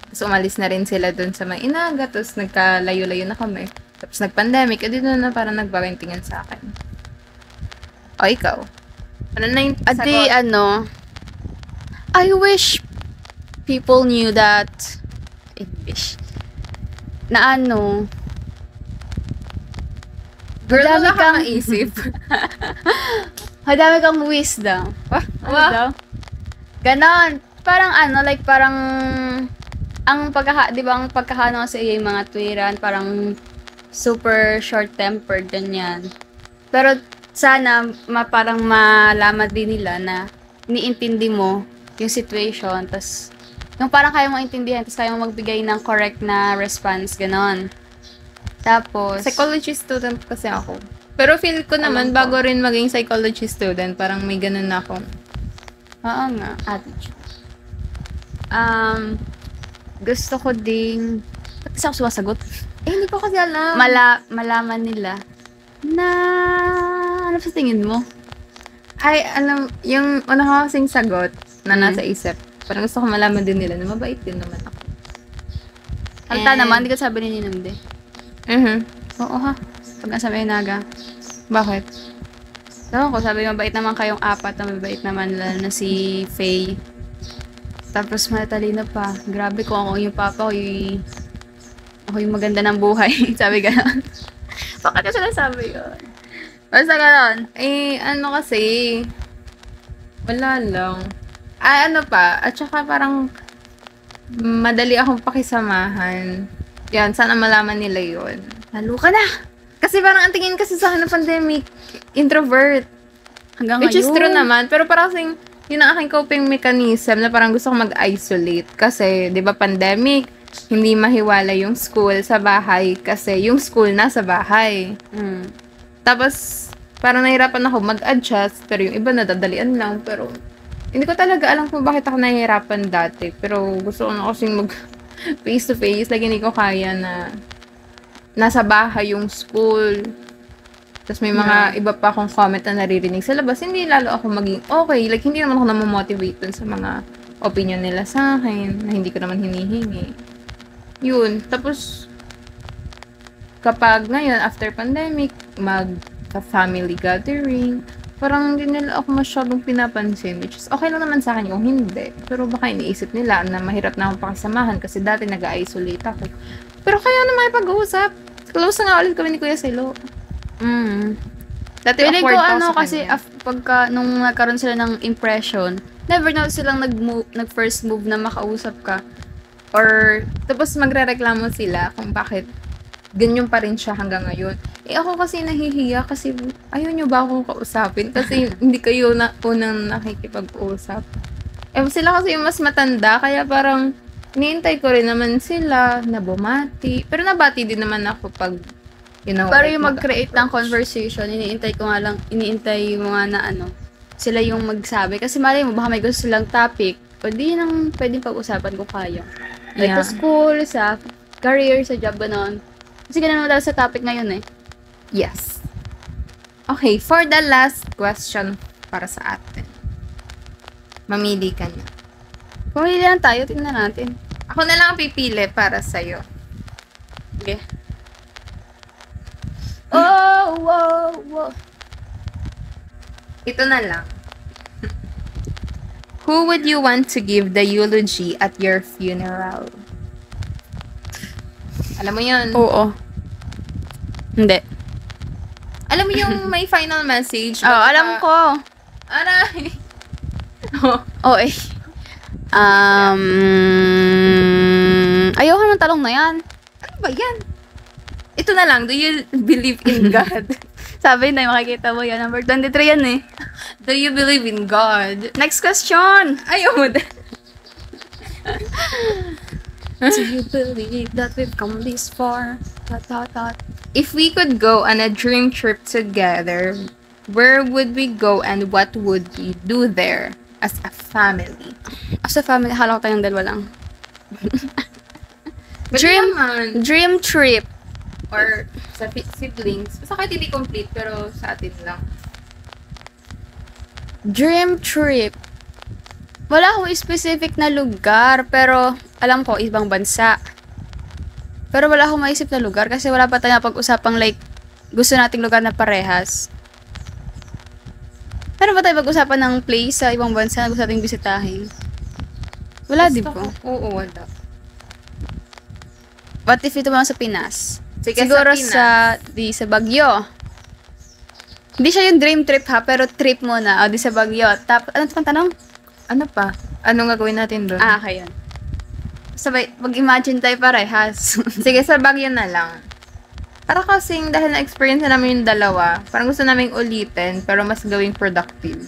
Tapos, umalis na rin sila dun sa Mainaga. Tapos, nagkalayo-layo na kami. Tapos, nag-pandemic. Dito na parang nagbago yung tingin sa akin. O, ikaw? Ano na yung sagot? I wish people knew that English. Na ano, Girl, Madami wala kang kang- maisip. madami kang wisdom. Ano Wow. daw? Ganon. Parang ano, like parang ang di ba ang pagkakano sa iyo yung mga tuwiran, parang super short-tempered, ganyan. Pero sana parang malaman din nila na iniintindi mo yung situation, tas yung parang kaya mo intindihan, tas kaya mo magbigay ng correct na response, ganon. Tapos, Psychology student kasi ako. Pero feel ko naman, Alam ko. bago rin maging psychology student, parang may ganun na ako. oo nga, attitude. Gusto ko ding, ba't kasi ako sumasagot? Eh, hindi ko kasi alam. Malaman nila na, ano sa tingin mo? Ay, alam, yung una ko kasing sagot na Mm. nasa isip, parang gusto ko malaman din nila na mabait din naman ako. Halata And- naman, hindi ko sabi ni Ninamde. Oo ha, pag nasa Naga. Bakit? Ewan ko, sabi mabait naman kayong apat na mabait naman, lalo na si Faye. Tapos matalino pa. Grabe kung ako yung papa ko, ako yung maganda ng buhay. Sabi gano'n. Bakit ko sila sabi yun? Basta gano'n. Eh, ano kasi, wala lang. Ah, ano pa, at saka parang madali akong pakisamahan. Yan, sana malaman nila yun. Lalo ka na! Kasi parang ang tingin kasi sa akin ng pandemic, introvert. Hanggang Which is ngayon. true naman, pero parang kasing, yun ang aking coping mechanism na parang gusto ko mag-isolate. Kasi, di ba, pandemic, hindi mahiwala yung school sa bahay kasi yung school nasa bahay. Mm. Tapos, parang nahirapan ako mag-adjust, pero yung iba nadadalian lang. Pero, hindi ko talaga alam kung bakit ako nahihirapan dati. Pero, gusto ko na kasing mag face-to-face. Like, hindi ko kaya na nasa bahay yung school. Tapos may mga iba pa akong comment na naririnig sa labas. Hindi lalo ako maging okay. Like, hindi naman ako namomotivate dun sa mga opinion nila sa akin na hindi ko naman hinihingi. Yun. Tapos, kapag ngayon, after pandemic, mag-family gathering, parang hindi nila ako masyadong pinapansin. Which is, okay lang naman sa akin kung hindi. Pero baka iniisip nila na mahirap na akong pakisamahan kasi dati nag-isolate ako. Pero kaya naman pag-uusap. Close na nga ulit kami ni Kuya Selo. Dati Feeling ko awkward pa ako ano sa kasi kanya. pagka nung nagkaroon sila ng impression, never na silang nag-first move na makausap ka. Or, tapos magrereklamo sila kung bakit ganyan pa rin siya hanggang ngayon. Eh ako kasi nahihiya kasi ayaw nyo ba akong kausapin? Kasi hindi kayo na unang nakikipag-usap. Eh sila kasi yung mas matanda, kaya parang iniintay ko rin naman sila na bumati. Pero nabati din naman ako pag, you know, Pero like, yung mag-create ng mag-approach. conversation, iniintay mo nga na ano, sila yung magsabi. Kasi malay mo, baka may gusto silang topic, o di nang pwedeng pag-usapan kung kaya. Like Yeah. sa school, sa career, sa job, ganon. Kasi ganun naman sa topic ngayon eh. Yes. Okay, for the last question para sa atin. Mamili ka na. Pumili lang tayo, tingnan natin. Ako na lang ang pipili para sa'yo. Okay. Oh, wow, wow. Ito na lang. Who would you want to give the eulogy at your funeral? Alam mo yun? Oo. Hindi. Alam mo yung may final message? Oh, alam ko. Aray! Oh, Oh, eh. Ayoko ng talong na yan. ano ba yan? Ito na lang. Do you believe in God? Sabi na, makikita mo yan. Number 23 yan eh. Do you believe in God? Next question. Ayaw mo din. Do you believe that we've come this far? Dot. If we could go on a dream trip together, where would we go and what would we do there as a family? As a family, hala ko tayong dalawa lang. Dream man. Dream trip. Or sa siblings. Basta kahit hindi complete, pero sa atin lang. Dream trip. Wala akong specific na lugar, pero alam ko, ibang bansa. Pero wala akong maisip na lugar kasi wala pa tayo pag-usapang like, gusto nating lugar na parehas. Pero ba tayo pag-usapan ng place sa ibang bansa na gusto nating bisitahin? Wala, di ba? Oo, wala. What if ito lang sa Pinas? Sige, Siguro sa sa Baguio. Hindi siya yung dream trip ha, pero trip muna. O, di sa Baguio. Ano pang tanong? Ano pa? Anong gagawin natin doon? Okay yun. Sabay, mag-imagine tayo parehas. Sige, sa Baguio na lang. Para kasing dahil na-experience na namin yung dalawa, parang gusto namin ulitin, pero mas gawing productive.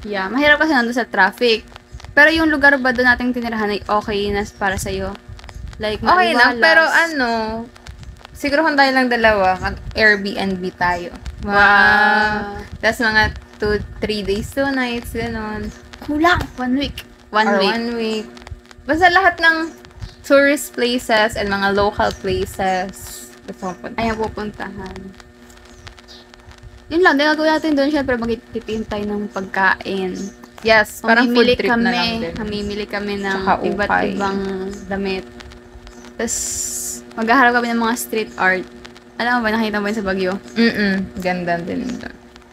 Yeah, mahirap kasi nandun sa traffic. Pero yung lugar ba doon nating tinirahan ay okay na para sa'yo? Like, Okay lang, maliwalas. pero siguro kung tayo lang dalawa, Airbnb tayo. Wow. Tapos mga 2-3 days, 2 nights, gano'n. Kulang. 1 week. Or 1 week. Basta lahat ng tourist places and mga local places. Gusto kong punta. Ayan, pupuntahan. Yun lang, din gagawin natin doon, syempre magtitikim tayo ng pagkain. Yes, parang food trip na lang din. Mamimili kami ng Tsaka iba't ukay. ibang damit. Tapos, maghaharap kami ng mga street art. Alam mo ba, nakita mo yun sa Baguio? Ganda din.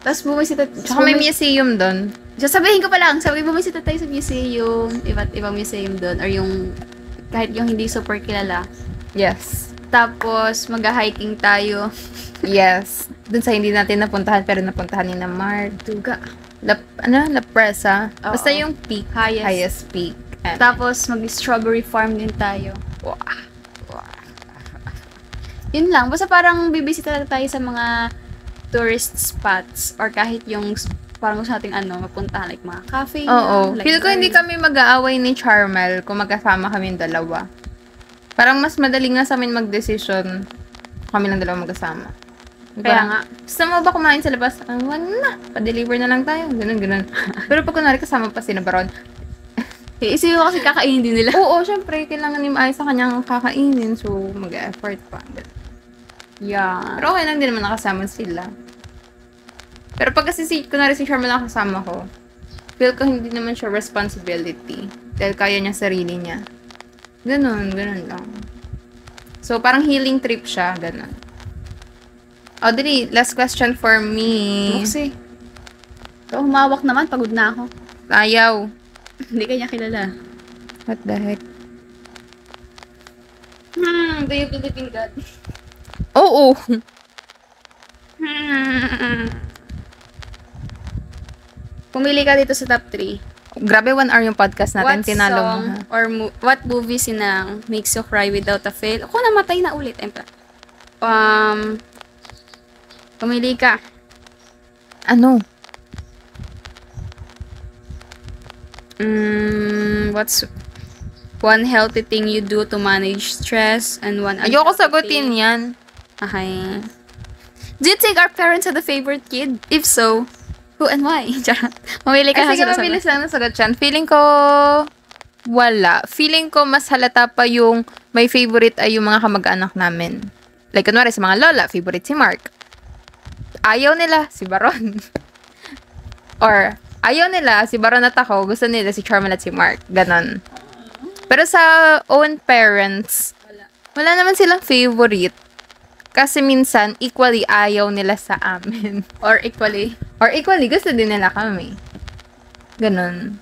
Tapos bumisita, Tsaka may museum doon. sasabihin ko pa lang, sabi bumisita tayo sa museum, iba't ibang museum doon, or yung, kahit yung hindi super kilala. Yes. Tapos, mag-hiking tayo. Yes. Doon sa hindi natin napuntahan, pero napuntahan ni na Mar. Tuga. La Presa. Oo. Basta yung peak. Highest peak. And, Tapos, mag-strawberry farm din tayo. wow. Yun lang. Basta parang bibisita tayo sa mga tourist spots or kahit yung parang gusto nating mapuntahan, like mga cafe. Oo. Like Feel ko hindi kami mag-aaway ni Charmel kung magkasama kami yung dalawa. Parang mas madali nga sa amin mag-decision kami lang dalawa magkasama. Kaya nga. Gusto mo ba kumain sa labas? Wala na. Pa-deliver na lang tayo. Ganun. Pero pag kunwari kasama pa si Nabaron, Isipin mo kasi kakainin din nila. oo, syempre, kailangan ni maayos sa kanyang kakainin. So, mag-effort pa. Yeah. Pero okay lang din naman nakasama sila. Pero pag kasi kunwari si Charmel lang kasama ko, feel ko hindi naman siya responsibility. Dahil kaya niya sarili niya. Ganun lang. So, parang healing trip siya, ganun. Audrey, last question for me. Kasi, ito, humawak naman, pagod na ako. Ayaw. Hindi kanya kilala. What the heck? Do you believe in God? Oo. Pumili ka dito sa top 3. Grabe, 1 hour yung podcast natin. What Tinalo mo, song ha? or what movie sinang makes you cry without a fail? Ako, namatay na ulit. Pumili ka. Ano? What's one healthy thing you do to manage stress and one Ayoko unhealthy sagutin thing? yan. Okay. Do you think our parents had a favorite kid? If so, who and why? Charot. Mamili ka Ay, sige, sa mabilis lang na sagot yan. Feeling ko, wala. Feeling ko, mas halata pa yung may favorite ay yung mga kamag-anak namin. Like, kunwari, sa mga lola, favorite si Mark. Ayaw nila, si Baron. Or, ayaw nila, si Baron at ako, gusto nila si Charmel at si Mark. Ganon. Pero sa own parents, wala naman silang favorite. Kasi minsan, equally ayaw nila sa amin. Or equally. Or equally, gusto din nila kami. Ganon.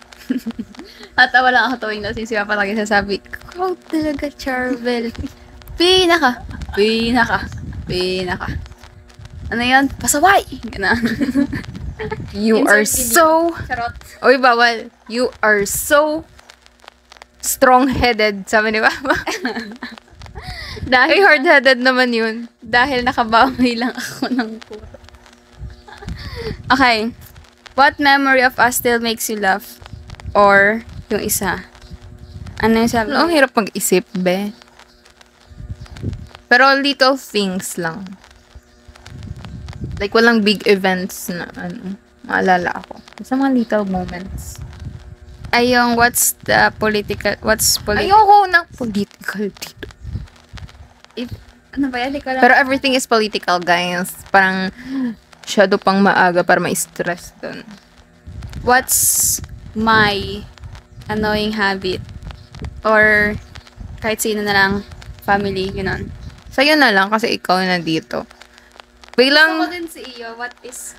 Natawa lang ako tuwing lasing siya palagi sasabi, ikaw talaga, Charvel. Pinaka. Ano yan? Pasaway! Gana. You are Insert so... Charot. Oy, bawal. You are so strong-headed. Sabi ni Mama. Ay, Dahil, hard-headed naman yun. dahil nakabawi lang ako ng puro. Okay. What memory of us still makes you laugh? Or, yung isa. Ano yung sabi? Ang hirap mag-isip, be. Pero little things lang. Like, walang big events na, maalala ako. Sa mga little moments. Ay, yung what's political. Ayoko ng political dito. Ano ba yan? Di ko alam. Pero everything is political, guys. Parang, shadow pang maaga para ma-stress dun. What's my annoying habit? Or, kahit sino na lang, family, gano'n. Sa'yo na lang kasi ikaw na dito. Gusto ko Biglang, din si iyo, what is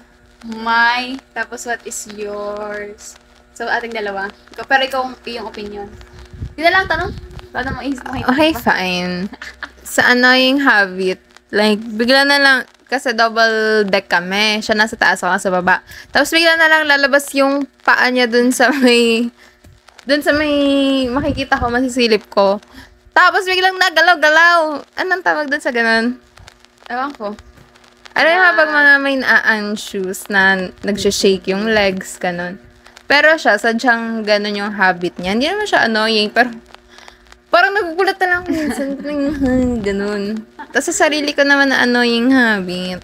my, tapos what is yours. So, ating dalawa. Pero ikaw, iyong opinion. Yun na lang tanong. Paano mo makita Okay, pa? fine. Sa annoying habit, like, bigla na lang, kasi double deck kami. Siya nasa taas, ako nasa baba. Tapos bigla na lang lalabas yung paa niya dun sa may makikita ko, masisilip ko. Tapos biglang nagalaw-galaw. Anong tawag dun sa ganun? Ewan ko. Ano yung habang mga may naan shoes na nagsha-shake yung legs, ganun. Pero siya, sadyang ganun yung habit niya. Hindi naman siya annoying, pero parang nagugulat na lang ako minsan. Ganun. Tapos sa sarili ko naman na annoying habit.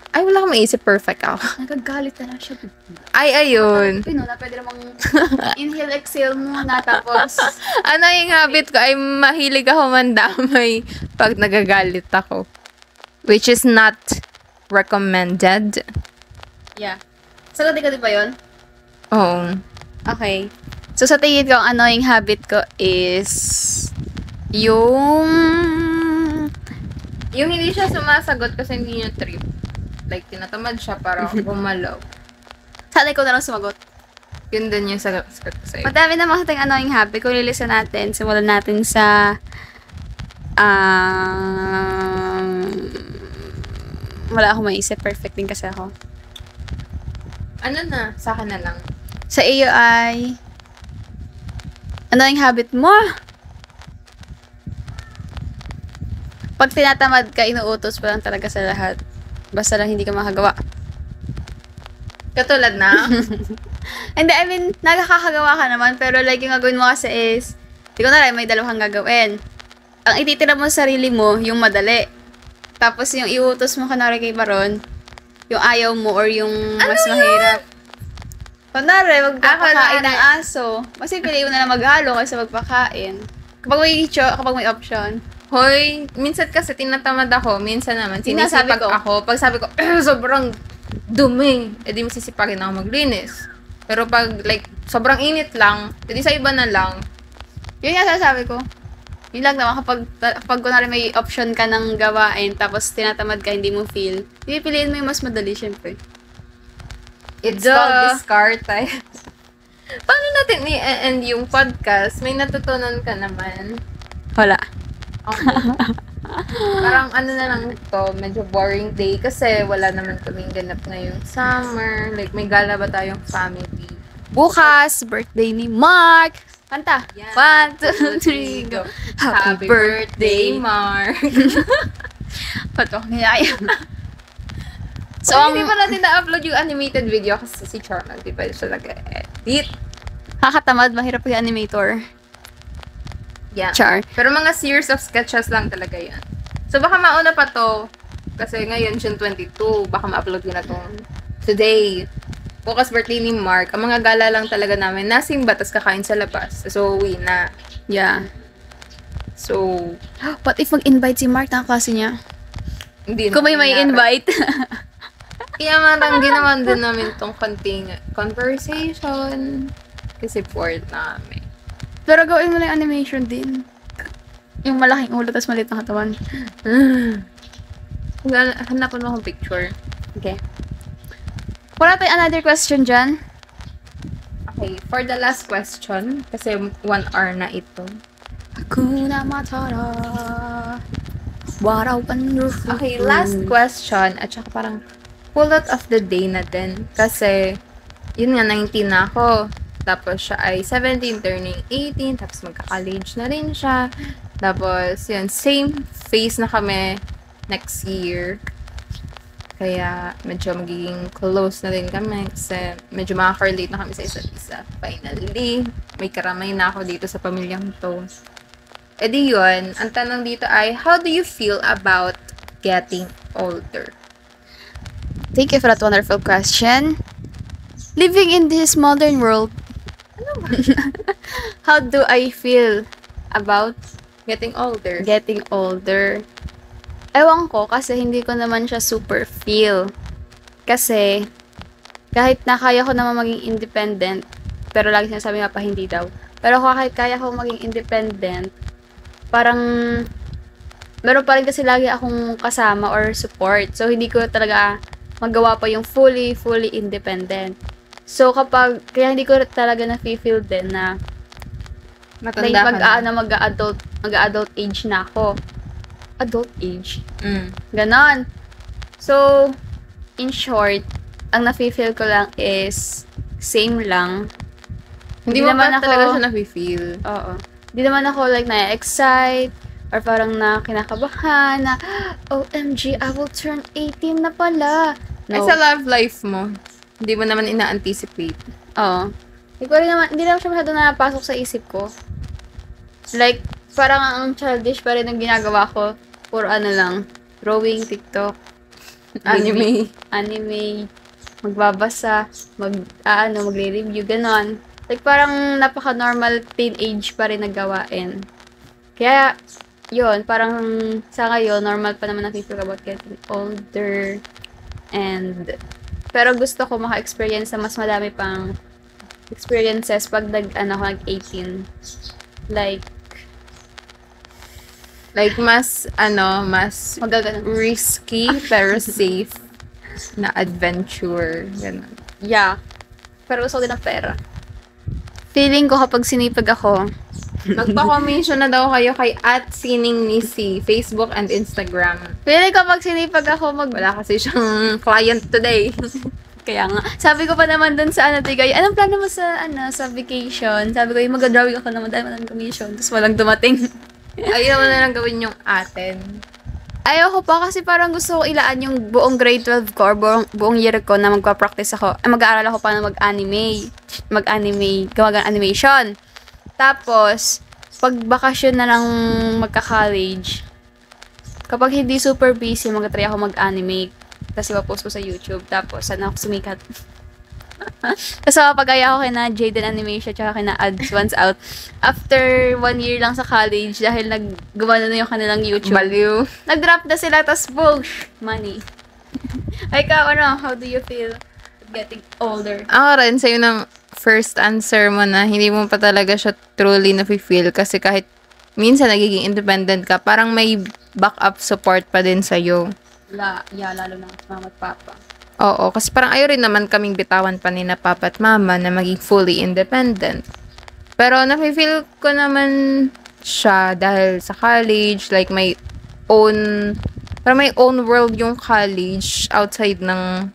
Ay, wala akong maisip. Perfect ako. Nagagalit na lang siya. Ay, ayun. Pino na pwede namang inhale, exhale muna tapos Annoying habit ko ay mahilig ako mandamay pag nagagalit ako. Which is not recommended. yeah. Sagot ka di ba yun? Oo. Okay. So, sa tingin ko, ang annoying habit ko is yung... Yung hindi siya sumasagot kasi hindi niya trip. Like, tinatamad siya para gumalaw. Sana ko na lang sumagot. Yun din yung sagot ko sa'yo. Madami na mga ating annoying habit. Kung lilisa natin, simulan natin sa... wala akong maisip. Perfect din kasi ako. Ano na? Sa akin na lang. Sa iyo ay... annoying habit mo? Pag tinatamad ka, inuutos pa lang talaga sa lahat. Basta lang hindi ka makagawa. Katulad na? Hindi, I mean, nakakagawa ka naman, pero like yung gagawin mo kasi is, di ko na lang, may dalawang gagawin. Ang ititira mo sa sarili mo, yung madali. Tapos yung iutos mo kanari kay Baron, yung ayaw mo or yung mas mahirap. Kunwari, magpapakain ng aso. Mas piliin mo na lang maghalo kaysa magpakain. Kapag may option. Hoy, minsan kasi tinatamad ako, minsan naman Sinasabi sinisipag ko. ako. Pag sabi ko, sobrang dumi, edi masisipagin ako maglinis. Pero pag like, sobrang init lang, edi sa iba na lang. Yun nga sasabi ko. Yun lang naman, kapag kunwari may option ka ng gawain, tapos tinatamad ka, hindi mo feel, pipiliin mo yung mas madali, syempre. It's Duh. called discard tayo. Paano natin i-end yung podcast? May natutunan ka naman. Wala. Parang ano na lang to, medyo boring day kasi wala naman kaming ganap ngayong summer. Like, may gala ba tayong family? Bukas, birthday ni Mark! Kanta! Yeah. 1, 2, 3, go! Happy birthday, Mark! Pato, ngayaya. So, hindi pa natin na-upload yung animated video kasi si Charmal, di ba siya nag-edit? Kakatamad, mahirap yung animator. Yeah. Char. Pero mga series of sketches lang talaga yan. So, baka mauna pa to. Kasi ngayon, June 22. Baka ma-upload ko na to today. Bukas birthday ni Mark. Ang mga gala lang talaga namin, nasimba, tas kakain sa labas. So, uwi na. Yeah. So, What if mag-invite si Mark na klase niya? hindi Kung may nangyari. invite. Kaya marang ginawan din namin tong konting conversation. Kasi bored namin. Pero gawin mo lang yung animation din. Yung malaking ulo, tas maliit na katawan. Hanapan mo akong picture. Okay. Wala tayong another question dyan? Okay, for the last question, kasi 1 hour na ito. Hakuna Matata. What a wonderful Okay, last question, at saka parang pulot of the day na din. Kasi, yun nga, 19 na ako. Tapos siya ay 17, turning 18. Tapos magka-college na rin siya. Tapos, yun, same phase na kami next year. Kaya, medyo magiging close na rin kami. Kasi, medyo makaka-relate na kami sa isa't isa. Finally, may karamay na ako dito sa pamilyang to. E di yun, ang tanong dito ay, how do you feel about getting older? Thank you for that wonderful question. Living in this modern world, how do I feel about Getting older. getting older? Ewan ko, kasi hindi ko naman siya super feel. Kasi, kahit na kaya ko naman maging independent, pero lagi sinasabi nga pa hindi daw. Pero kahit kaya ko maging independent, parang, meron pa rin kasi lagi akong kasama or support. So, hindi ko talaga magawa pa yung fully independent. So, kaya hindi ko talaga na-feel din na like, Matanda ka na. mag-adult age na ako. Adult age? Mm. Ganon. So, in short, ang na-feel ko lang is same lang. Hindi mo naman talaga siya nafe-feel. Oo. Hindi naman ako like na-excite or parang na kinakabahan na, OMG, I will turn 18 na pala. Ay, sa love life mo, hindi mo naman ina-anticipate. Oo. Hindi naman siya masyado napasok sa isip ko. Like, parang ang childish pa rin ang ginagawa ko. Puro lang, drawing, TikTok, anime, magbabasa, magre-review, ganon. Like, parang napaka-normal teenage pa rin na gawain. Kaya, yun, parang sa ngayon, normal pa naman na-feel about getting older. Pero gusto ko maka-experience na mas madami pang experiences pag nag-18. Like, mas Magaganon. risky, pero safe na adventure. Ganun. Yeah. Pero gusto ko din ng pera. Feeling ko kapag sinipag ako, Magpa-commission na daw kayo kay @siningnisi, Facebook and Instagram. feeling ko pag sinipag ako, Wala kasi siyang client today. Kaya nga. Sabi ko pa naman dun sa Tigay, anong plano mo sa vacation? Sabi ko, mag-drawing ako naman dahil walang commission. Tapos walang dumating. Ayaw mo na lang gawin yung atin. Ayoko pa kasi parang gusto ko ilaan yung buong grade 12 ko or buong year ko na magpa-practice ako. Mag-aaral ako pa na mag-anime, gawa ng animation. Tapos, pag bakasyon na lang magka-college, kapag hindi super busy, mag-try ako mag-anime. Tapos ipapost ko sa YouTube. Tapos, sana ako sumikat. Tapos pag-aya ako kina Jaden Animation tsaka kina Ads Once Out. After 1 year lang sa college, dahil gumana na yung kanilang YouTube. Baliw. Nag-drop na sila, tapos boom! Money. Ay, how do you feel getting older? Ako rin, sa'yo ng first answer mo na hindi mo pa talaga siya truly na-feel kasi kahit minsan nagiging independent ka, parang may backup support pa din sa'yo. Lalo na mama at papa. Oo, kasi parang ayaw rin naman kaming bitawan pa ni na papa at mama na maging fully independent. Pero nafe-feel ko naman siya dahil sa college, like may own world yung college outside ng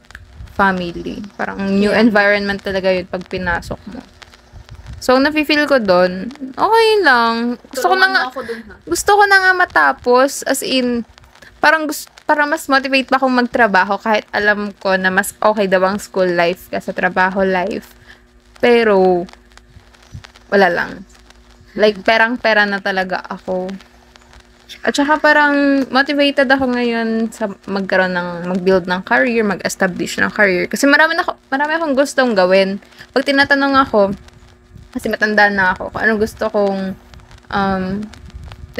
family. Parang new environment talaga yun pag pinasok mo. So, nafe-feel ko doon, okay lang. Gusto ko na nga matapos, as in, parang para mas motivate pa akong magtrabaho kahit alam ko na mas okay daw ang school life kaysa trabaho life. Pero, wala lang. Like, perang-pera na talaga ako. At saka parang motivated ako ngayon sa mag-build ng career, mag-establish ng career. Kasi marami akong gustong gawin. Pag tinatanong ako, kasi matanda na ako, kung anong gusto kong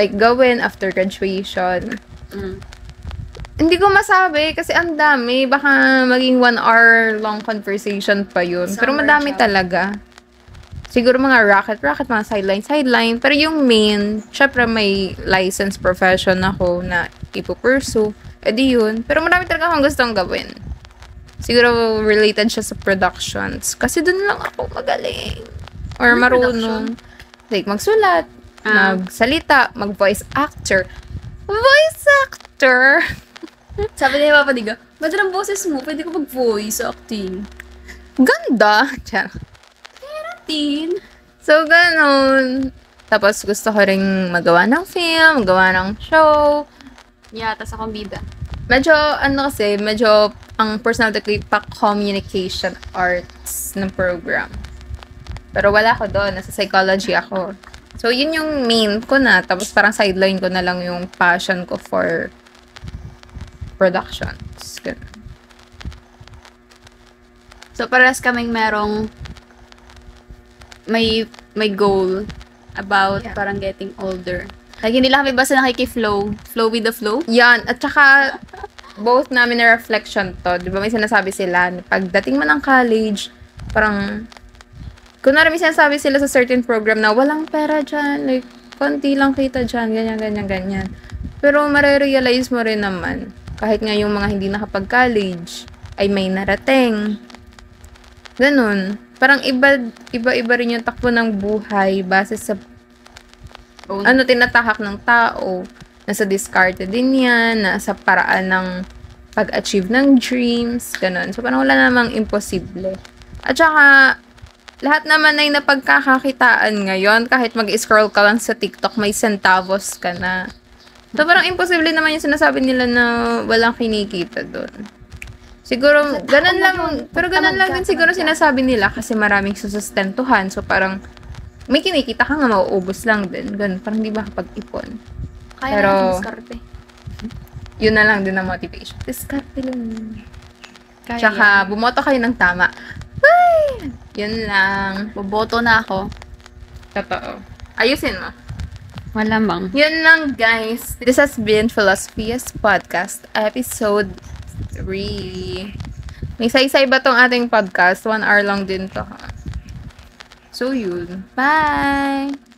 like gawin after graduation. Hindi ko masabi kasi ang dami. Baka maging 1 hour long conversation pa yun. Pero madami talaga. Siguro mga racket, mga sideline. Pero yung main, syempre may license profession ako na ipupursue. E di yun. Pero marami talaga akong gustong gawin. Siguro related siya sa productions. Kasi dun lang ako magaling. Or marunong. Like magsulat, magsalita, mag-voice actor. Voice actor! Sabi ni Papa Diga, magandang boses mo, pwede ko mag-voice acting. Ganda! Tiyan. So, ganun. Tapos, gusto ko ring magawa ng film, magawa ng show. Yeah, tas akong bida. Medyo ang personality ko pa communication arts ng program. Pero wala ko doon, nasa psychology ako. So, yun yung main ko na. Tapos, parang sideline ko na lang yung passion ko for productions. Ganun. So, parehas kaming merong may goal about parang getting older. Like, hindi lang kami basta nakiki-flow. Flow with the flow. Yan. At saka, both namin na reflection to. Di ba may sinasabi sila, pagdating mo ng college, parang, kunwari may sinasabi sila sa certain program na walang pera dyan, like, konti lang kita dyan, ganyan. Pero, marerealize mo rin naman, kahit nga yung mga hindi nakapag-college, ay may narating. Ganun. Parang iba-iba rin yung takbo ng buhay base sa tinatahak ng tao. Nasa diskarte din yan, nasa paraan ng pag-achieve ng dreams, ganun. So, parang wala namang imposible. At saka, lahat naman ay napagkakakitaan ngayon. Kahit mag-scroll ka lang sa TikTok, may centavos ka na. So, parang imposible naman yung sinasabi nila na walang kinikita doon. Siguro, ganun lang, pero ganun lang din siguro sinasabi nila kasi maraming susustentuhan. So, parang, may kinikita ka nga, mauubos lang din. Ganun, parang di ba kapag-ipon. Kaya Pero, natin diskarte. yun na lang din ang motivation. Diskarte lang. Kaya Tsaka, bumoto kayo ng tama. Ay! Yun lang. boboto na ako. Totoo. Ayusin mo. Malamang. Yun lang, guys. This has been Philosophia's Podcast, episode 3. May isa-isa ba tong ating podcast? 1 hour lang din to, ha? So, yun. Bye!